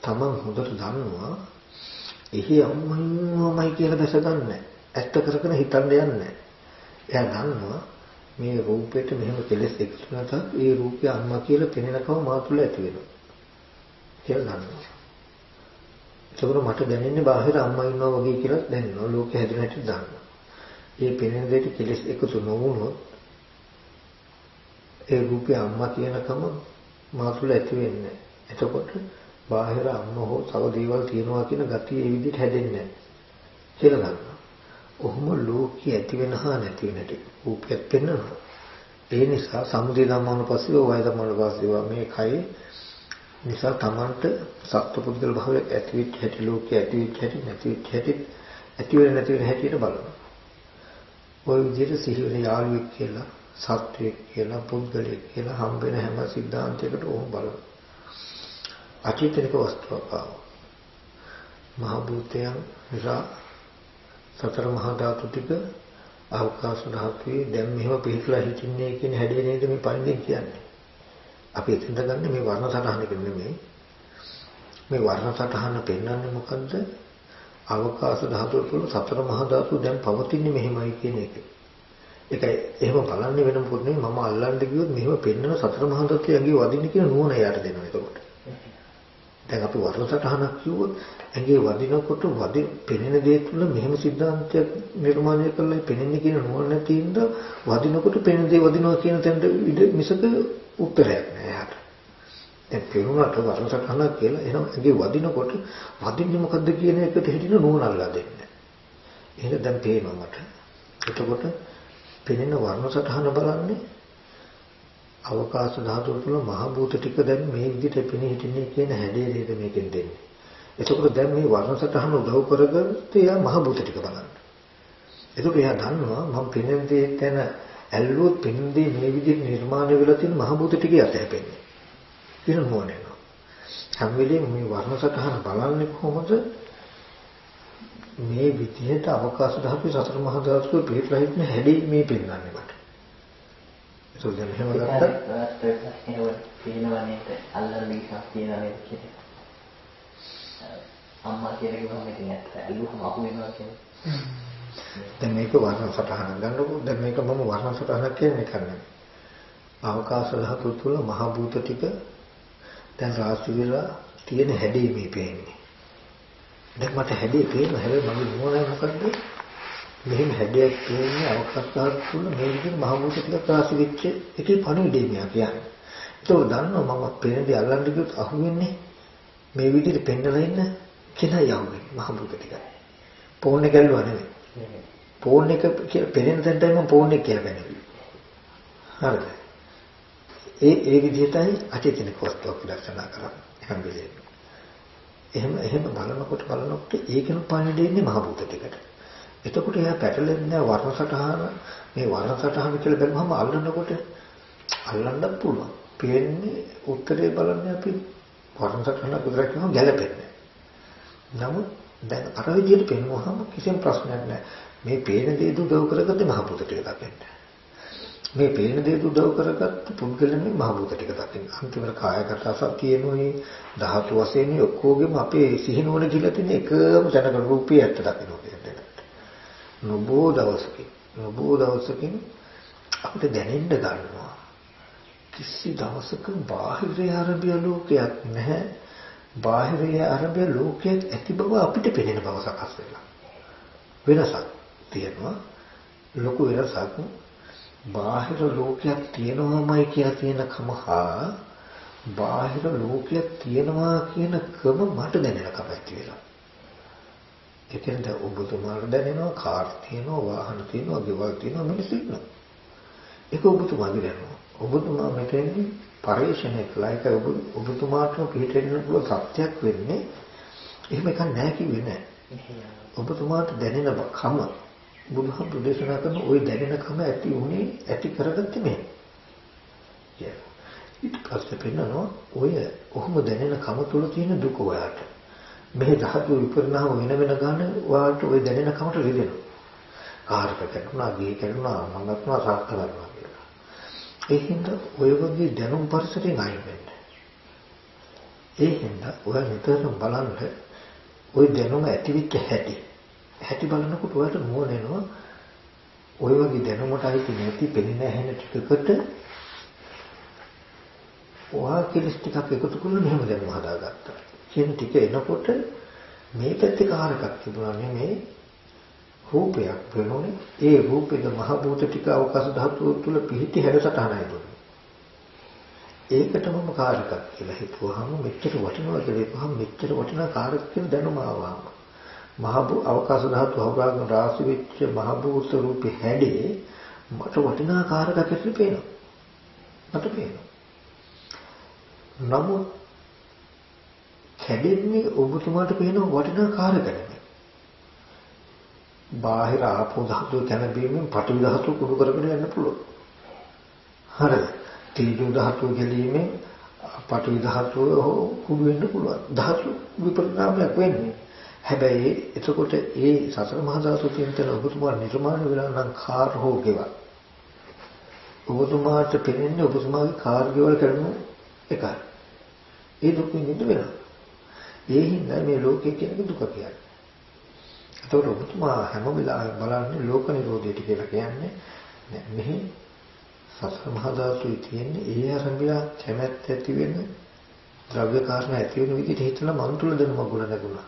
තමන් හොඳට දන්නවා එහි අම්මයි කියලා දැස ගන්නෑ. ඇත්ත කරගෙන හිතන්න යන්නේ. එයා දන්නවා මේ රූපෙට මෙහෙම කෙලෙස් එකතු නැතත් ඒ රූපය අම්මා කියලා පෙනෙනකම මා තුළ ඇති වෙනවා කියලා දන්නවා. ඒකවල මට දැනෙන්නේ බාහිර අම්මා ඉන්නවා වගේ කියලා දැනෙනවා. ලෝකෙ හැදෙන හැටි දන්නවා. මේ පෙනෙන දෙයට කෙලෙස් එකතු නොවුනොත් ඒ රූපය අම්මා කියනකම මා තුළ ඇති වෙන්නේ. එතකොට බාහිර අම්මා හෝ තව දේවල් තියනවා කියන gati ඒ විදිහට හැදෙන්නේ නැහැ කියලා ගන්නවා. ඔහොම ලෝකයේ ඇති වෙන හා නැති වෙන ටික රූපයක් පෙන්වනවා. ඒ නිසා සමුදය ධම්මානුපස්සීව වය ධම්මානුපස්සීව මේ කයි නිසා තමන්ට සත්පුද්ගල භාවයක් ඇති වෙච්ච හැටි ලෝකයේ ඇති වෙච්ච හැටි නැති වෙච්ච හැටි ඇති වෙන නැති වෙන හැටියට බලනවා. ওই විදිහට සිහි වෙන යාළුවෙක් කියලා සත්වයෙක් කියලා පුද්ගලයෙක් කියලා හම්බ වෙන හැම සිද්ධාන්තයකට ඕම බලනවා. අචේතනික වස්තුවක් ආව. මහ භූතයන් නිසා සතර මහා ධාතු ටික අවකාශ ධාතුවේ දැන් මෙහෙම පිළිట్లా හිටින්නේ කියන හැඩය නේද මේ පරිදි කියන්නේ. අපි එතෙන්ද ගන්න මේ වර්ණ සටහනක නෙමෙයි. මේ වර්ණ සටහන පෙන්වන්නේ මොකද්ද? අවකාශ ධාතුව තුළ සතර මහා ධාතු දැන් පවතින්නේ මෙහෙමයි කියන එක. ඒකයි එහෙම බලන්නේ වෙන මොකද නෙමෙයි මම අල්ලන්න ගියොත් මෙහෙම පෙන්වන සතර මහා ධාතුවේ ඇඟේ වදින්න කියන නුවණ යාට දෙනවා ඒකට. දැන් අපි වර්ණ සටහනක් කිව්වොත් ඇඟේ වදිනකොට පෙනෙන දේ තුළ මෙහෙම සිද්ධාන්තයක් නිර්මාණය කරලා පෙනෙන්නේ කියන නුවණ නැති ඉඳ වදිනකොට පෙනෙන දේ වදිනවා කියන තැනට මිසක උත්තරයක් නෑ යාට. දැන් පෙනුනට වර්ණ සටහනක් කියලා එහෙනම් ඇඟේ වදිනකොට වදින්නේ මොකද්ද කියන එකට හිටින නුවණ අල්ලා දෙන්නේ. එහෙනම් දැන් පේනවා මට. එතකොට පෙනෙන වර්ණ සටහන බලන්නේ අවකාශ ධාතුව තුළ මහ භූත ටික දැන් මේ විදිහට පෙනී හිටින්නේ කියන හැඩේ නේද මේකෙන් දෙන්නේ. එතකොට දැන් මේ වර්ණ සටහන උදව් කරගත්තේ එයා මහ භූත ටික බලන්න. එතකොට එයා දන්නවා මම පෙනෙන දේ ගැන ඇල්ලුවොත් පෙනෙන දේ මේ විදිහට නිර්මාණය වෙලා තියෙන මහ භූත ටික යට හැපෙන්නේ. කියන මොනේනෝ. හැම වෙලේම මේ වර්ණ සටහන බලන්නේ කොහොමද? මේ විදිහට අවකාශ ධාතුවේ සතර මහා ධාතුවේ පිටලා හිටින හැඩේ මේ පෙන්වන්නේ මට. ඒක දැන් එහෙම ගත්තා. පේනවනේ අල්ලන්න ඉස්සක් තියනනේ කියන්නේ. අම්මා කියලා කිව්වම ඉතින් ඇත්ත ඇල්ලුවම අහු වෙනවා කියන්නේ. දැන් මේක වර්ණ සටහන ගන්නකො දැන් මේක මම වර්ණ සටහනක් කියන්නේ කරන්නේ. අවකාශ ධාතුව තුළ මහ භූත ටික දැන් රාශි වෙලා තියෙන හැඩේ මේ පේන්නේ. දැන් මට හැඩේ පේනවා හැබැයි මගේ මොනවද මොකද්ද? මෙහෙම හැඩයක් පේන්නේ අවකාශ ධාතුව තුළ මේ විදිහට මහ භූත ටික රාශි වෙච්ච එකේ පණිවිඩය මෙයා කියන්නේ. ඒක දන්නවා මම පේන දේ අල්ලන්න ගියොත් අහු වෙන්නේ මේ විදිහට පෙන්නලා ඉන්න කෙනා යන්නේ මහ භූත ටිකයි. ෆෝන් එක ඇල්ලුවා නෙමෙයි. ෆෝන් එක කියලා පෙනෙන තැනටයි මම ෆෝන් එක කියලා ගන්නේ. හරිද? ඒ විදිහටයි අචේතනික වස්තුවක් දර්ශනා කරන්නේ හැම වෙලේම. එහෙම බලනකොට ඒකෙන් පණිවිඩ ඉන්නේ මහ භූත ටිකට. එතකොට එයා පැටලෙන්නේ වර්ණ සටහන මේ වර්ණ සටහන කියලා බැලුවම අල්ලනකොට අල්ලන්නත් පුළුවන්. පේන්නේ උත්තරේ බලන්නේ අපි වර්ණ සටහන විතරක් නෙවෙයි ගැළපෙන්නේ. නමුත් දැන් අර විදිහට පෙන්වුවහම කිසිම ප්‍රශ්නයක් නැහැ. මේ පේන දේ උදව් කරගත්තේ මහ භූත ටික දකින්න. මේ පේන දේ උදව් කරගත්ත පුද්ගලනේ මහ භූත ටික දකින්න. අන්තිමට කායගත සතියනෝයි ධාතු වශයෙන් ඔක්කොගෙම අපේ සිහිනුවන කියලා තියෙන එකම දැනග රූපී ඇත්ත දකින්න කියන්නේ. නොබෝ දවසකින් අපිට දැනෙන්න ගන්නවා. කිසි දවසක බාහිර ආරම්භය ලෝකයක් නැහැ. බාහිර ආරම්භය ලෝකයක් ඇති බව අපිට පෙනෙන බව සකස් වෙලා. වෙනසක් තියෙනවා. ලොකු වෙනසක්. බාහිර ලෝකයක් තියෙනවාමයි කියලා තියෙනකම හා බාහිර ලෝකයක් තියෙනවා කියනකම මට දැනෙනකම ඇති වෙලා. ඒ කියන්නේ ඔබතුමාට දැනෙනවා කාර් තියෙනවා වාහන තියෙනවා ගෙවල් තියෙනවා මිනිස්සු ඉන්නවා. ඒක ඔබතුමාගේ දැනෙනවා. ඔබතුමා මෙතෙන්දී පරිශ්‍රණය කළා. ඒක ඔබතුමාටම පිළිටෙන්න පුළුවන් සත්‍යයක් වෙන්නේ. එහෙම එකක් නැහැ කිව්වේ නෑ. ඔබතුමාට දැනෙන කම බුදුහාමුදුරු දේශනා කරන ওই දැනෙන කම ඇති කරගත්තේ මේ. ඊට පස්සේ පෙන්නනවා ඔය ඔහොම දැනෙන කම තුල තියෙන දුක ඔයාට. මේ ධාතු විපරිණාම වෙන ගන්න ඔයාට ওই දැනෙන කමට රිදෙනවා. කාර්ක කරනවා, ගේ කරනවා, මඟක්නවා, සාර්ථක කරනවා කියලා. ඒ හින්දා ඔය වගේ දැනුම් පරිසරයෙන් අයින් වෙන්න. ඒ හින්දා ඔයා නිතරම බලන්න ওই දැනුම ඇතිවෙච්ච හැටි බලනකොට ඔයාලට නුවණ එනවා. ওই වගේ දැනුමට අයිති නැති පෙනෙන ඇහෙන ටිකකට ඔයා කෙලස් ටිකක් එකතු කරලා මෙහෙම දැනුම හදාගත්තා. කියන ටික එනකොට මේ පැත්තේ කාරකක් තිබුණා නෙමෙයි රූපයක් වෙනෝනේ. ඒ රූපෙද මහ භූත ටික අවකාශ ධාතුව තුළ පිහිටි හැඩසටහනයි දුන්නේ. ඒකට මම කාරකක් කියලා හිතුවාම මෙච්චර වටිනවද කියලාම මෙච්චර වටිනා කාරක කියන දැනුම ආවා. මහ අවකාශ ධාතු අවරාගන රාශි වෙච්ච මහ භූත රූපේ හැඩේ මට වටිනා කාරකයක් කියලා පේනවා. මට පේනවා. නමුත් කැඩෙන්නේ ඔබතුමාට පේන වටිනා කාරක නෙමෙයි. බාහිර ආපෝ ධාතුව කැළඹීමෙන් පඨවි ධාතුව කුඩු කරගෙන යන්න පුළුවන්. හරිද? තේජෝ ධාතුව ගැලීමෙන් පඨවි ධාතුව කුඩු වෙන්න පුළුවන්. ධාතු විපරිණාමයක් වෙන්නේ. හැබැයි එතකොට ඒ සතර මහා ධාතු තියෙන ඔබතුමා නිර්මාණය වෙලා නම් කාර් හෝ ගෙවල්. ඔබතුමාට පෙනෙන්නේ ඔබතුමාගේ කාර් ගෙවල් කරන එකයි. ඒ දුක නිද වෙනවා. ඒ හින්දා මේ ලෝකයේ කියන දුක කියන්නේ. ඒතකොට ඔබතුමා හැම වෙලාවෙම බලන්නේ ලෝක නිරෝධයට කියලා කියන්නේ මෙහි සතර මහා ධාතුයි තියෙන්නේ ඒ ආරම්භය කැමැත්ත ඇති වෙන ද්‍රව්‍ය කාරණා ඇති වෙන විදිහට හිතලා මන් තුල දැනුම ගුණ නැගුණා.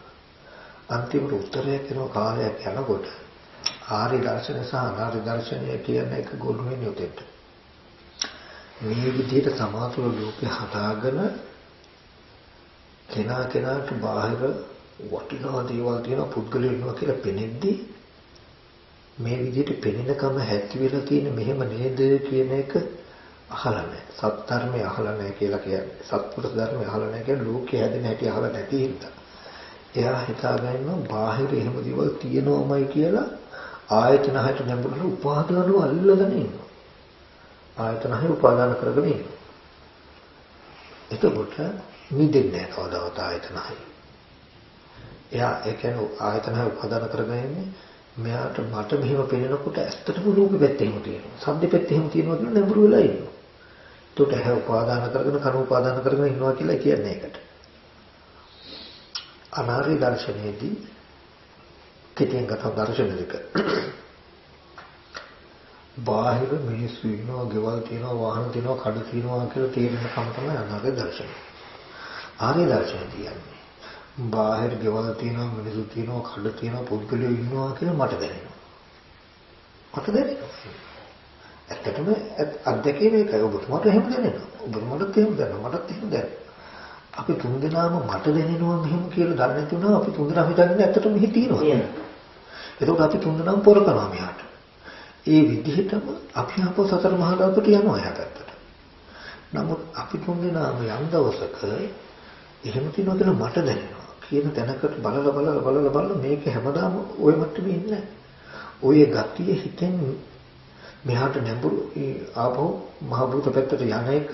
අන්තිමට උත්තරයක් එනවා කාලයක් යනකොට ආර්ය දර්ශනය සහ අනාර්ය දර්ශනය කියන එක ගොනු වෙන්නේ උතෙන්ට. මේ විදිහට සමාතුල ලෝකේ හදාගෙන කෙනාට බාහිර වටිනා දේවල් තියෙන පුද්ගලයෝ ඉන්නවා කියලා පෙනෙද්දී මේ විදිහට පෙනෙනකම හැටි වෙලා තියෙන මෙහෙම නේද කියන එක අහලා නැහැ. සත්‍ය ධර්මය අහලා නැහැ කියලා කියන්නේ. සත්පුරුෂ ධර්මය අහලා නැහැ කියන්නේ ලෝකේ හැදෙන හැටි අහලා නැති හින්දා. එයා හිතාගන්නවා බාහිර එහෙම දේවල් තියෙනවමයි කියලා ආයතන හයට නැඹුරුන උපාදානව අල්ලගෙන ඉන්නවා. ආයතන හය උපාදාන කරගෙන ඉන්නවා. එතකොට නිදෙන්නේ නැහැ කවදාවත් ආයතන හය. එයා ඒ කියන්නේ ආයතන හය උපාදාන කරගෙන ඉන්නේ මෙයාට මට මෙහෙම පෙනෙනකොට ඇත්තටම රූපෙ පැත්තේ එහෙම තියෙනවා. ශබ්ද පැත්තේ එහෙම තියෙනවා කියලා නැඹුරු වෙලා ඉන්නවා. ඒකට ඇහැ උපාදාන කරගෙන කන උපාදාන කරගෙන ඉන්නවා කියලා කියන්නේ ඒකට. අනාර්ය දර්ශනයේදී කෙටියෙන් කතා දර්ශන දෙක. බාහිර මිනිස්සු ඉන්නවා, ගෙවල් තියෙනවා, වාහන තියෙනවා, කඩ තියෙනවා කියලා තේරෙන කම තමයි අනාර්ය දර්ශනය. ආර්ය දර්ශනය කියන්නේ බාහිර ගෙවල් තියෙනවා, මිනිස්සු තියෙනවා, කඩ තියෙනවා, පුද්ගලයෝ ඉන්නවා කියලා මට දැනෙනවා. මට දැනෙනවා. ඇත්තටම අත්දැකීම ඒකයි. ඔබතුමාට එහෙම දැනෙනවා. ඔබතුමාට එහෙම දැනෙනවා. මටත් එහෙම දැනෙනවා. අපි තුන්දෙනාම මට දැනෙනවා මෙහෙම කියලා දන්නේ නැති වුණා. අපි තුන්දෙනාම හිතන්නේ ඇත්තටම මෙහි තියෙනවා. එතකොට අපි තුන්දෙනාම පොර කරනවා මෙහාට. ඒ විදිහටම අපි අපෝ සතර මහා ධාතුට යනවා එහාට. නමුත් අපි තුන්දෙනාම යම් දවසක එහෙම තියෙනවා කියලා මට දැනෙනවා කියන තැනකට බලලා මේක හැමදාම ওই මට්ටමේ ඉන්නේ. ඔය ගතිය හිතෙන් මෙහාට නැඹුරු ආපහු මහ භූත පැත්තට යන එක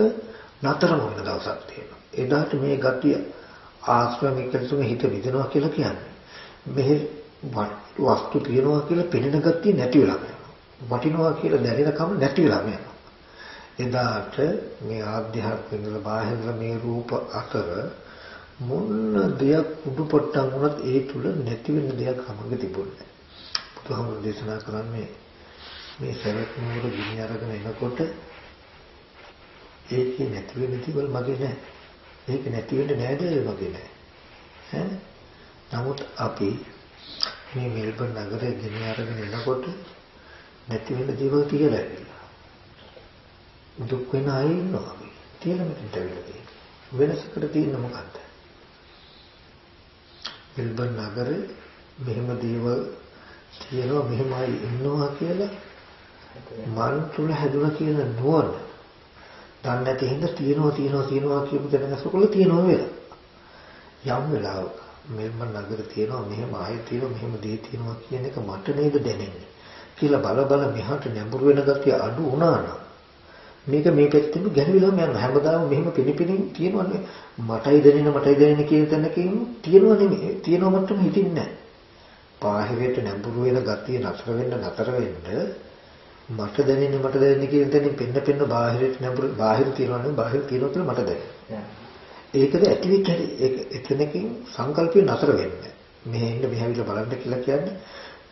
නතරම වෙන දවසක් තියෙනවා. එදාට මේ ගතිය ආශ්‍රමයේ කෙලෙසුම හිත විදිනවා කියලා කියන්නේ. මෙහි වස්තු තියනවා කියලා පෙනෙන ගතිය නැති වෙලා යනවා. වටිනවා කියලා දැනෙන කම නැති වෙලා යනවා. එදාට මේ ආධ්‍යාත්මික වල බාහිර මේ රූප අතර මොන දෙයක් උඩුපට්ටම් වුණත් ඒ තුල නැති වෙන දෙයක් හැමෝගෙ තිබුණේ. බුදුහාමුදුරු දේශනා කරන්නේ මේ සරත් නුවර ගිනි අරගෙන එනකොට ඒකේ නැති වෙන දේවල් මගේ නෑ. ඒක නැති වෙන්නේ නෑද මගේ නෑ. ඈ නමුත් අපි මේ මෙල්බන් නගරේ ගිනි අරගෙන එනකොට නැති වෙන දේවල් කියලා ඇවිල්ලා. දුක් වෙන අය ඉන්නවා. කියලා මෙතනට ඇවිල්ලා තියෙනවා. වෙනසකට තියෙන මොකක්ද? මෙල්බන් නගරේ මෙහෙම දේවල් තියෙනවා මෙහෙමයි ඉන්නවා කියලා මන් තුල හැදුනා කියන නුවණ දන්නේ නැති හින්දා තියෙනවා කියපු දැනගසකොල්ල තියෙනවා වෙලා යම් වෙලාවක මෙල්බන් නගරේ තියෙනවා මෙහෙම ආයෙත් තියෙනවා මෙහෙම දේ තියෙනවා කියන එක මට නේද දැනෙන්නේ කියලා බල මෙහාට නැඹුරු වෙන ගතිය අඩු වුණා නම් මේක මේ පැත්තෙම ගැලවිලාම යන හැමදාම මෙහෙම පිනිපිනින් තියෙනවනේ මටයි දැනෙන කියන තැනකින් තියෙනව නෙමෙයි තියෙනව මටම හිතින්නේ නැහැ. බාහිරයට නැඹුරු වෙන ගතිය නතර වෙන්න මට දැනෙන්නේ කියන තැනින් පෙන්න බාහිරට නැඹුරු බාහිර තියෙනවා කියලා මට දැනෙනවා. ඒකද ඇති වෙච්ච හැටි ඒක එතනකින් සංකල්පේ නතර වෙන්නේ. මෙහෙ ඉන්න මෙහෙවිලා බලන්න කියලා කියන්නේ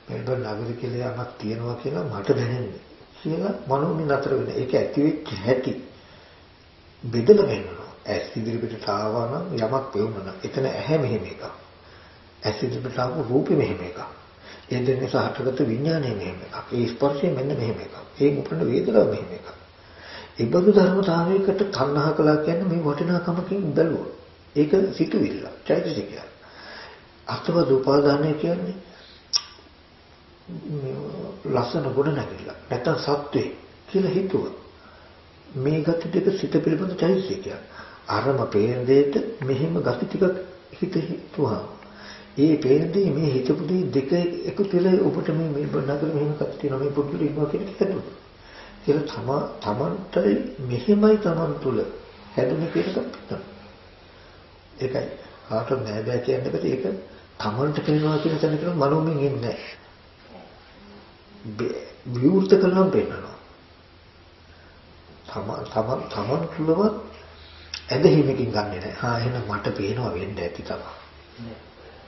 මෙල්බන් නගරේ කියලා යමක් තියෙනවා කියලා මට දැනෙන්නේ. කියලා මනෝමය නතර වෙන ඒක ඇති වෙච්ච හැටි බෙදලා වෙනවා. ඇස් ඉදිරියට ආවා නම් යමක් පෙවුනනම් එතන ඇහැ මෙහෙම එකක්. ඇස් ඉදිරියට ආපු රූපෙ මෙහෙම එකක්. ඒ දෙන්නේ සහටගත විඥානය මෙහෙම එකක්. ඒ ස්පර්ශය මෙන්න මෙහෙම එකක්. ඒ උපන්න වේදනාව මෙහෙම එකක්. ඒ බඳු ධර්මතාවයකට තණ්හා කළා කියන්නේ මේ වටිනාකමකින් බැලුවා. ඒක සිතුවිල්ල. චෛතසිකය. අත්වද උපාදානය කියන්නේ ලස්සන ගුණ නැගිලා නැත්නම් සත්වේ කියලා හිතුවා. මේ ගති දෙක සිත පිළිබඳ චෛතසිකයක්. අරම පේන දෙයට මෙහෙම ගති ටිකක් හිතුවා. ඒ පේන දේ මේ හිතපු දේ දෙක එකතු වෙලා ඔබට මේ නගර මෙහෙම කත් තියෙනවා මේ පුදුල ඉන්නවා කියන එක හිතුවා. කියලා තමන්ටයි මෙහෙමයි තමන් තුල හැදුනේ කියලා හිතුවා. ඒකයි කාටවත් නෑ බෑ කියන්නේ බෑ ඒක තමන්ට පේනවා කියන තැනක මනෝමයෙන් ඉන්නේ නෑ. විවෘත කළාම පේනවා. තමන් තුලවත් ඇදහිමකින් ගන්නෙ නෑ. එහෙනම් මට පේනවා වෙන්න ඇති තමයි.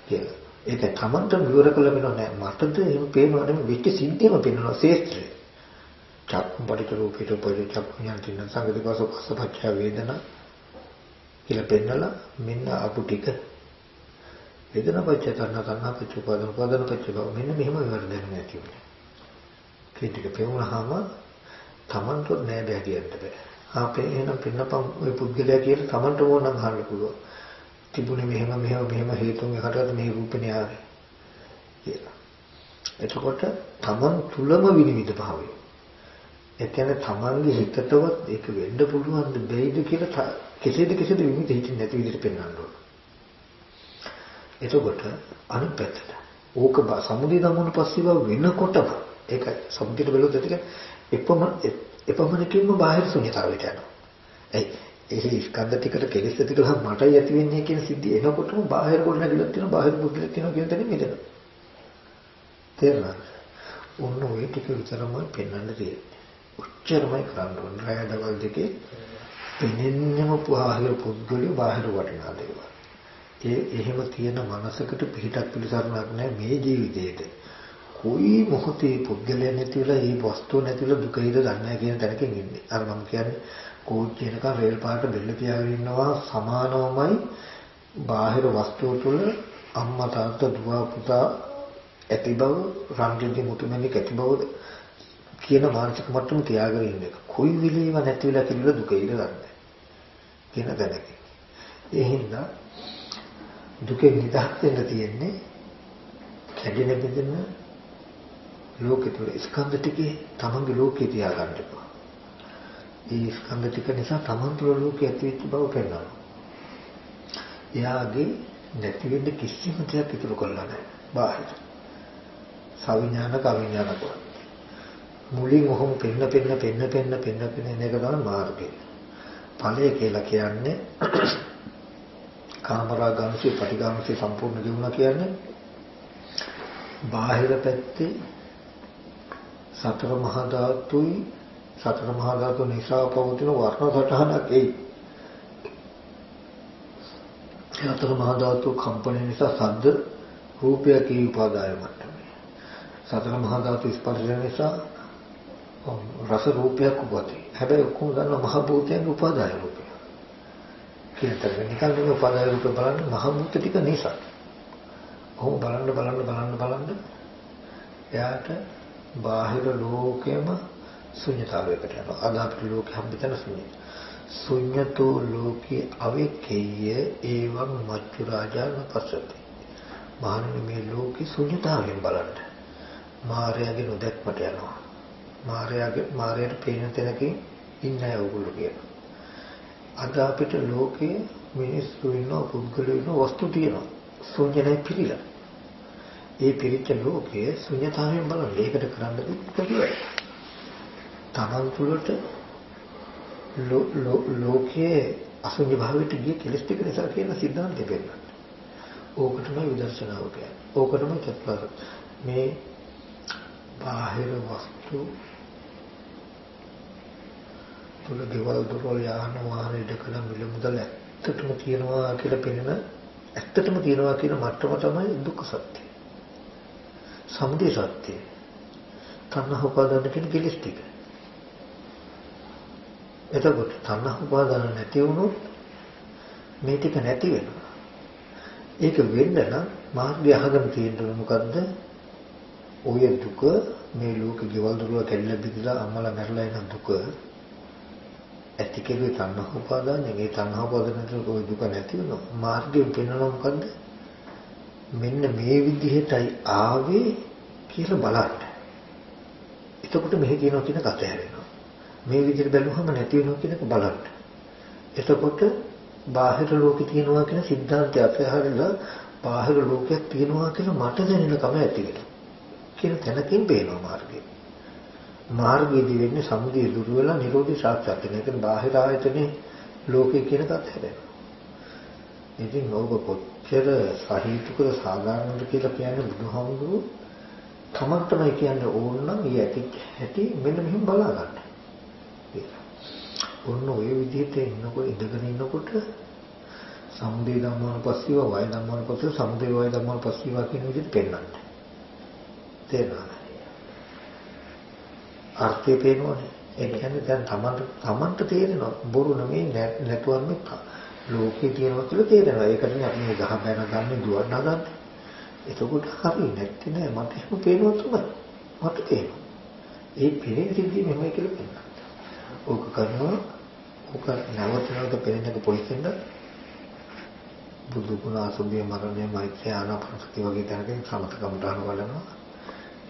කියලා. ඒක තමන්ට විවර කළා වෙනව නෑ. මටද එහෙම පේනවා නෙමෙයි වෙච්ච සිද්ධියම පේනවා ශේත්‍රය. චක්කුම් පරිත රූපිත පරිත චක්කුම් යන්තින සංගතිකස පස්සපච්ච වේදනා කියලා පෙන්නලා මෙන්න අපු ටික වේදනා පච්ච තණ්හා පච්ච උපාදාන පච්ච භව මෙන්න මෙහෙම විවර දෙන්නේ නැති උනේ. ඒ ටික පෙවුනහම Tamanට නෑ බෑ කියන්න බෑ. ආපේ එහෙනම් පින්නපම් ওই පුද්ගලයා කියලා Tamanට ඕනනම් අහන්න පුළුවන්. තිබුණේ මෙහෙම හේතුන් එකකට මේ රූපනේ ආවේ කියලා. එතකොට Taman තුලම විනිවිද භාවය. ඒ කියන්නේ Tamanගේ හිතටවත් ඒක වෙන්න පුළුවන් දෙයිද කියලා කෙසේද විනිවිද හිතින් නැති විදිහට පෙන්වන්න ඕන. එතකොට අනිත් පැත්තට ඕක සමුදය දමන පස්සේව වෙනකොටම ඒක සමුදයට බැලුවොත් ඒක එපමණකින්ම බාහිර ශුන්‍යතාවයට යනවා. ඒ ස්කන්ධ ටිකට කෙලෙස් ටික ගහ මටයි ඇති වෙන්නේ කියන සිද්ධිය එනකොටම බාහිර කොට නැගිලක් තියෙනවා බාහිර පුද්ගලෙක් තියෙනවා කියන තැනින් මිදෙනවා. තේරුණාද? ඔන්න ඔය ටික විතරමයි පෙන්වන්න තියෙන්නේ. උච්චරමයි කරන්න ඕනේ. රාය දවල් දෙකේ පෙනෙන්නම බාහිර පුද්ගලිය බාහිර වටිනා දේවල්. එහෙම තියෙන මනසකට පිටක් පිළිසරණක් නැහැ මේ ජීවිතේට. කොයි මොහොතේ පුද්ගලයා නැතිවලා මේ වස්තුව නැතිවලා දුකයිද දන්නේ නැහැ කියන තැනකින් ඉන්නේ. අර මම කියන්නේ කෝච්චි එකක රේල් පාරට බෙල්ල පියාගෙන ඉන්නවා සමානවමයි බාහිර වස්තුව තුළ අම්මා තාත්තා දුව පුතා ඇති බව රංගින්දි මුතුමැණික් ඇති බව කියන මානසික මට්ටම තියාගෙන ඉන්න එක. කොයි විලේව නැතිවලා කියලා දුකයිද දන්නේ නැහැ කියන තැනකින්. ඒ හින්දා දුකෙන් නිදහස් වෙන්න තියෙන්නේ කැඩෙන බෙදෙන ලෝකේ තුල ස්කන්ධ ටිකේ තමන්ගේ ලෝකේ තියාගන්න එපා. ඒ ස්කන්ධ ටික නිසා තමන් තුල ලෝකේ ඇති වෙච්ච බව පෙන්වනවා. එයාගේ නැති වෙන්න කිසිම දෙයක් ඉතුරු කරලා නැහැ. බාහිර. සවිඥානික අවිඥානික. මුලින් ඔහොම පෙන්න එක තමයි මාර්ගය. ඵලය කියලා කියන්නේ කාමරාගාංශේ පටිඝාංශේ සම්පූර්ණ ගෙවුණා කියන්නේ බාහිර පැත්තේ සතර මහා ධාතු නිසා පවතින වර්ණ සටහනක් එයි. සතර මහා ධාතු කම්පන නිසා ශබ්ද රූපයක් ඒ උපාදාය මට්ටමේ. සතර මහා ධාතු ස්පර්ශ නිසා රස රූපයක් උපදී. හැබැයි ඔක්කොම ගන්න මහ භූතයන්ගේ උපාදාය රූපය. කියතර නිකන් මේ උපාදාය රූප බලන්න මහ භූත ටික නිසා. කොහොම බලන්න එයාට බාහිර ලෝකෙම ශුන්‍යතාවයකට යනවා. අද අපිට ලෝකෙ හම්බෙතන ශුන්‍යයි. ශුන්‍යතෝ ලෝකේ අවිකේය ඒවං මච්චු රාජාන පස්සති. මහණෙනි මේ ලෝකේ ශුන්‍යතාවයෙන් බලන්න. මායාවේ නොදැක්මට යනවා. මායාවට පේන තැනකින් ඉන්නේ ඕගොල්ලෝ කියනවා. අද අපිට ලෝකේ මිනිස්සු ඉන්නවා පුද්ගලයෝ ඉන්නවා වස්තු තියෙනවා. ශුන්‍යයි පිළිලා. ඒ පිරිච්ච ලෝකයේ ශුන්‍යතාවයෙන් බලන්න. ඒකට කරන්න දෙයක් තමන් තුළට ලෝකයේ අශුන්‍ය භාවයට ගිය කෙලස් ටික නිසා කියන සිද්ධාන්තය පෙන්නනවා. ඕකටම විදර්ශනාව කියන්නේ. ඕකටම චතුරාර්ය. මේ බාහිර වස්තු තුළ දේවල් දොරවල් යාන වාහන ඉදකල මිල මුදල් ඇත්තටම තියනවා කියලා පෙනෙන ඇත්තටම තියනවා කියන මට්ටම තමයි දුක්ඛ සත්‍ය. සමුදය සත්‍ය. තණ්හා උපාදාන කියන කෙලස් ටික. එතකොට තණ්හා උපාදාන නැති වුණොත් මේ ටික නැති වෙනවා. ඒක වෙන්න නම් මාර්ගය අහගෙන තියෙන්න මොකද්ද? ඔය දුක මේ ලෝකේ ගෙවල් දොරවල් කැඩිලා බිඳලා අම්මලා මැරලා එන දුක ඇති කෙරුවේ තණ්හා උපාදානයෙන්. ඒ තණ්හා උපාදානට ඔය දුක නැති වෙනවා. මාර්ගයෙන් පෙන්වනවා මොකද්ද? මෙන්න මේ විදිහටයි ආවේ කියලා බලන්න. එතකොට මෙහි තියෙනවා කියන කත හැරෙනවා. මේ විදිහට බැලුවම නැති වෙනවා කියන එක බලන්න. එතකොට බාහිර ලෝකේ තියෙනවා කියන සිද්ධාන්තය අතහැරලා බාහිර ලෝකයක් තියෙනවා කියලා මට දැනෙන කම ඇති වෙනවා. කියන තැනකින් බේනවා මාර්ගය. මාර්ගයේදී වෙන්නේ සමුදය දුරු වෙලා නිරෝධය සාක්ෂාත් වෙන එක. බාහිර ආයතනේ ලෝකේ කියන කත හැරෙනවා. ඉතින් ඕක කොච්චර සාහිත්‍යකද සාධාරණද කියලා කියන්නේ බුදුහාමුදුරුවෝ තමන්ටමයි කියන්නේ ඕන නම් ඊ ඇති මෙන්න මෙහෙම බලා ගන්න. ඔන්න ඔය විදිහට ඉන්නකොට ඉඳගෙන ඉන්නකොට සමුදය ධම්මානුපස්සීව වය ධම්මානුපස්සීව සමුදය වය ධම්මානුපස්සීව කියන විදිහට පෙන්නන්න. තේරෙනවද? අර්ථය පේනවනේ. ඒ කියන්නේ දැන් තමන්ට තේරෙනවා බොරු නෙමෙයි නැතුවන්නේ ලෝකේ තියෙනවා කියලා තේරෙනවා. ඒකටනේ අපි මේ ගහ බැන ගන්න දුවන්න හදන්නේ. එතකොට හරි නැත්තේ නෑ මට එහෙම පේනවා තමයි. මට පේනවා. ඒ පෙරේ සිද්ධිය මෙහෙමයි කියලා පේනවා. ඕක කරනවා ඕක නැවත පෙරෙන්නක පොලිසියෙන්ද බුදු ගුණ අසුභය මරණය මෛත්‍රිය ආනාපානසති වගේ දැනගෙන සමතකම දාන බලනවා.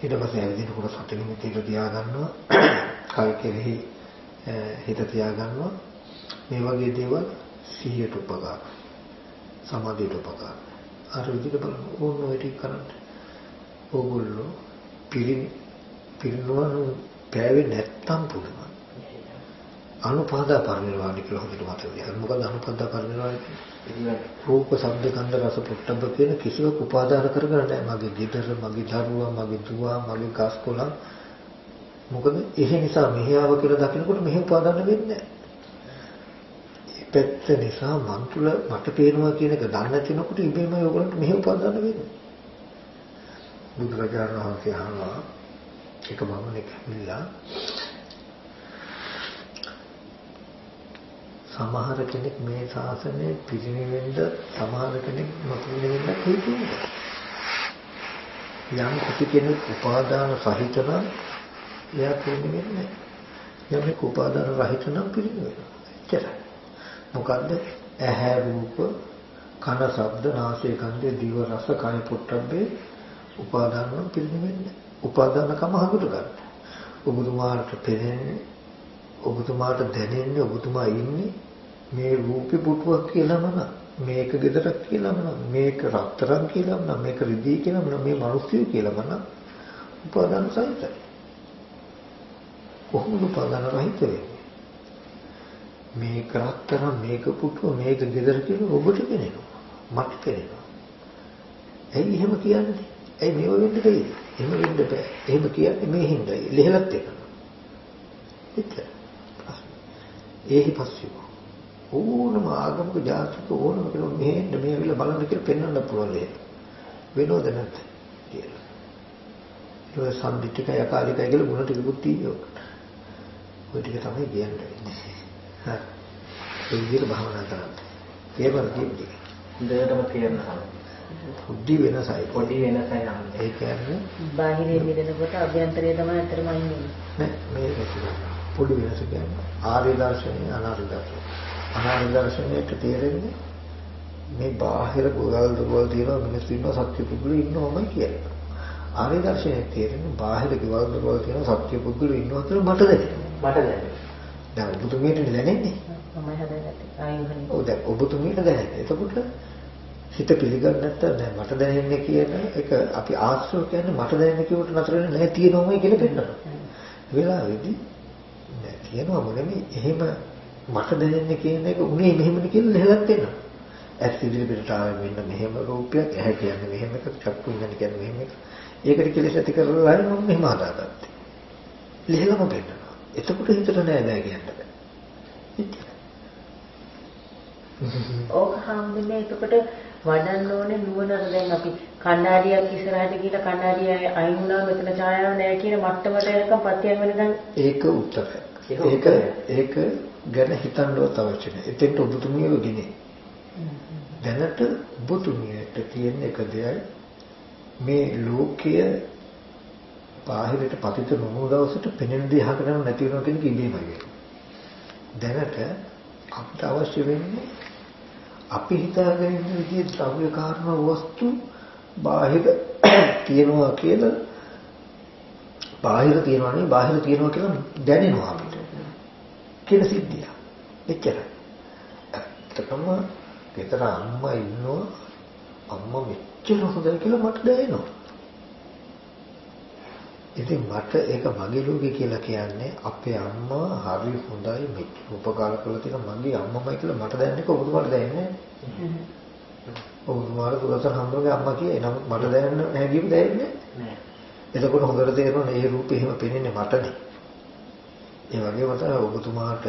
ඊට පස්සේ ඇවිදිනකොට සතිය නිමිතියට තියා ගන්නවා. කය කෙරෙහි හිත තියා ගන්නවා. මේ වගේ දේවල් 100ට උපකාර. සමාධියට උපකාර. අර විදිහට බලන ඕන ඔය ටික කරන්නේ. ඕගොල්ලෝ පිරිනුවන පෑවේ නැත්තම් පුළුවන්. අනුපාදා පරිනිර්වාණය කියලා හොඳට මතක තියාගන්න. මොකද අනුපාදා පරිනිර්වාණය කියන්නේ රූප, ශබ්ද, ගන්ධ, රස, පොට්ටබ්බ කියන කිසිවක් උපාදාන කරගෙන නැහැ. මගේ ගෙදර, මගේ දරුවා, මගේ දුව, මගේ ගස් කොළන්. මොකද ඒ නිසා මෙහි ආව කියලා දකිනකොට මෙහි උපාදාන වෙන්නේ නැහැ. මේ පැත්ත නිසා මන් තුල මට පේනවා කියන එක දන්නේ නැතිනකොට ඉබේම ඔයගොල්ලන්ට මෙහි උපාදාන වෙන්නේ. බුදුරජාණන් වහන්සේ අහනවා එක බමුණෙක් ඇවිල්ලා සමහර කෙනෙක් මේ ශාසනය පිරිනිවෙන්න සමහර කෙනෙක් නොපිරිනිවෙන්න හේතු වෙනවා. යම් කිසි කෙනෙක් උපාදාන සහිත නම් එයා පිරිනිවෙන්නේ නැහැ. යම් කෙනෙක් උපාදාන රහිත නම් පිරිනිවෙනවා. එච්චරයි. මොකද්ද? ඇහැ රූප, කන ශබ්ද, නාසය ගන්ධ, දිව රස, කය පොට්ටබ්බේ උපාදාන නම් පිරිනිවෙන්නේ. උපාදානකම හඳුට ගන්න. ඔබතුමාට පෙනෙන්නේ ඔබතුමාට දැනෙන්නේ ඔබතුමා ඉන්නේ මේ රූපේ පුටුවක් කියලාම නෑ මේක ගෙදරක් කියලාම නෑ මේක රත්තරන් කියලාම නෑ මේක රිදී කියලාම නෑ මේ මිනිස්සු කියලාම නෑ උපාදාන සහිතයි. කොහොමද උපාදාන රහිත වෙන්නේ? මේක රත්තරන් මේක පුටුව මේක ගෙදර කියලා ඔබට පෙනෙනවා මට පෙනෙනවා. ඇයි එහෙම කියන්නේ? ඇයි මේව වෙන්න බැහැ? එහෙම වෙන්න බෑ. එහෙම කියන්නේ මේ හින්දායි. ලෙහෙලත් එනවා. එච්චර. ඒහි පස්සේ ඕනම ආගමක ජාතික ඕනම කෙනෙක් මෙහෙන්න මේ ඇවිල්ලා බලන්න කියලා පෙන්වන්න පුළුවන් ලේ. වෙනවද නැත්ද කියලා. ඒක සම්දිත්තිකය අකාලිකය කියලා ගුණ ටිකකුත් තියෙනවා. ඔය ටික තමයි කියන්නේ. හරි. ඒ විදිහට භාවනා කරන්න. ඒවල කියන්නේ. හොඳටම තේරෙනවා. පොඩි වෙනසයි. පොඩි වෙනසයි නම්. ඒ කියන්නේ බාහිරේ මිදෙනකොට අභ්‍යන්තරයේ තමයි අතරම ඉන්නේ. නෑ මේ පොඩි වෙනස කියන්නේ ආර්ය දර්ශනය අනාර්ය දර්ශනය. අනාර්ය දර්ශනයට තේරෙන්නේ මේ බාහිර ගෝල් දෝල් තියෙනවා මිනිස්සු ඉන්නවා සත්‍ය පුදුලු ඉන්නවමයි කියන්නේ. ආර්ය දර්ශනයේ තේරෙන්නේ බාහිර ගෝල් දෝල් තියෙනවා සත්‍ය පුදුලු ඉන්නවා කියලා මට දැනෙනවා. මට දැනෙනවා. දැන් ඔබතුමීට දැනෙන්නේ? මම හදාගත්තේ. ආයෙත්. ඔව් දැන් ඔබතුමීට දැනෙන්නේ. එතකොට හිත පිළිගන්න නැත්නම් දැන් මට දැනෙන්නේ කියන එක අපි ආශ්‍රව කියන්නේ මට දැනෙන්නේ කියවට නතර වෙන්නේ නැහැ තියෙනවමයි කියලා පෙන්නනවා. වෙලාවේදී කියනවා මොනවද එහෙම මට දැනෙන්නේ කියන එක උනේ මෙහෙමද කියලා ලෙහෙලත් වෙනවා. ඇස් ඉදිරියට ආවෙ මෙන්න මෙහෙම රූපයක් ඇහැ කියන්නේ මෙහෙම එකක් චක්කු විඤ්ඤාණ කියන්නේ මෙහෙම එකක්. ඒකට කෙලෙස් ඇති කරලා මම මෙහෙම හදාගත්තේ. ලෙහෙලම වෙන්නවා. එතකොට හිතට නෑ දැන් කියන්න බෑ. ඕක හම්බුනේ එතකොට වඩන්න ඕනේ නුවණට. දැන් අපි කණ්ණාඩියක් ඉස්සරහට ගිහලා කණ්ණාඩිය අයින් වුණා මෙතන ඡායාවක් නෑ කියන මට්ටමට එනකම් පත්‍යයක් වෙනකන් ඒක උත්තරය. ඒක ගැන හිතන්නවත් අවශ්‍ය නැහැ. එතෙන්ට ඔබතුමියව ගෙනේ. දැනට ඔබතුමියට තියෙන එක දෙයයි මේ ලෝකය බාහිරට පතිත නොවන දවසට පෙනෙන දේ අහකට නැති වෙනවා කියන එක ඉබේමයි වෙන්නේ. දැනට අපිට අවශ්‍ය වෙන්නේ අපි හිතාගෙන ඉන්න විදිහේ ද්‍රව්‍ය කාරණා වස්තු බාහිර තියනවා කියලා බාහිර තියනවා නේ බාහිර තියනවා කියලා දැනෙනවා අපිට. කියන සිද්ධිය. එච්චරයි. ඇත්තටම ගෙදර අම්මා ඉන්නවා අම්මා මෙච්චර හොඳයි කියලා මට දැනෙනවා. ඉතින් මට ඒක මගේ ලෝකේ කියලා කියන්නේ අපේ අම්මා හරි හොඳයි මෙච්චර උපකාර කරලා තියෙන මගේ අම්මමයි කියලා මට දැනෙන්නේ කොහොමද දැනෙන්නේ? ඔව්මාර පුරතර හම්බුනේ අම්මා කියයි නම් මට දැනෙන්නේ නැහැ කියපු දැනෙන්නේ නැහැ. එතකොට හොඳට තේරෙනවා මේ රූපේ එහෙම පෙනෙන්නේ මටනේ. ඒ වගේම තමයි ඔබතුමාට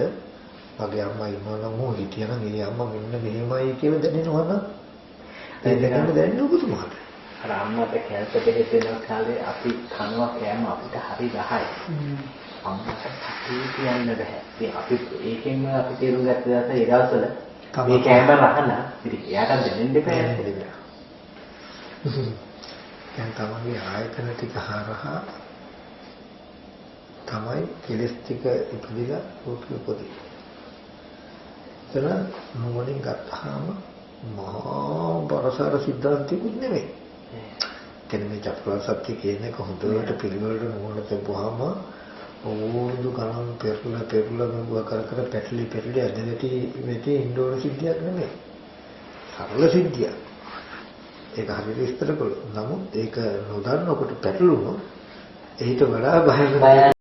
මගේ අම්මා ඉන්නවා නම් ඕ හිටියනම් ඒ අම්මා මෙන්න මෙහෙමයි කියලා දැනෙනවා නම් ඒ දැනෙන්නේ ඔබතුමාට. අර අම්මට කැන්සර් එක දෙන කාලේ අපි කනවා කෑම අපිට හරි ගහයි. අම්මට කටේ කියන්න බෑ. ඉතින් අපි ඒකෙන්ම අපි තේරුම් ගත්ත දවස ඒ දවස්වල මේ කැමර අහන ඉතින් එයාට දැනෙන්න එපා. දැන් තමයි ආයතන ටික හරහා තමයි කෙලස් ටික ඉපදිලා රූපේ උපදී. එතන මොනින් ගත්තාම මහා බරසාර සිද්ධාන්තිකුත් නෙමෙයි. කෙනෙක් මේ චතුරාර්ය සත්‍ය කියන එක හොඳට පිළිවෙලට නුවණ තිබුවාම ඕනු ගණන් පෙරලා මෙවුවා කර පැටලි ඇදෙති මෙතේ ඉන්ඩෝර සිද්ධියක් නෙමෙයි. සරල සිද්ධියක්. ඒක හරියට විස්තර කළොත් නමුත් ඒක නොදන්නකොට පැටලුණොත් ඊට වඩා භයානක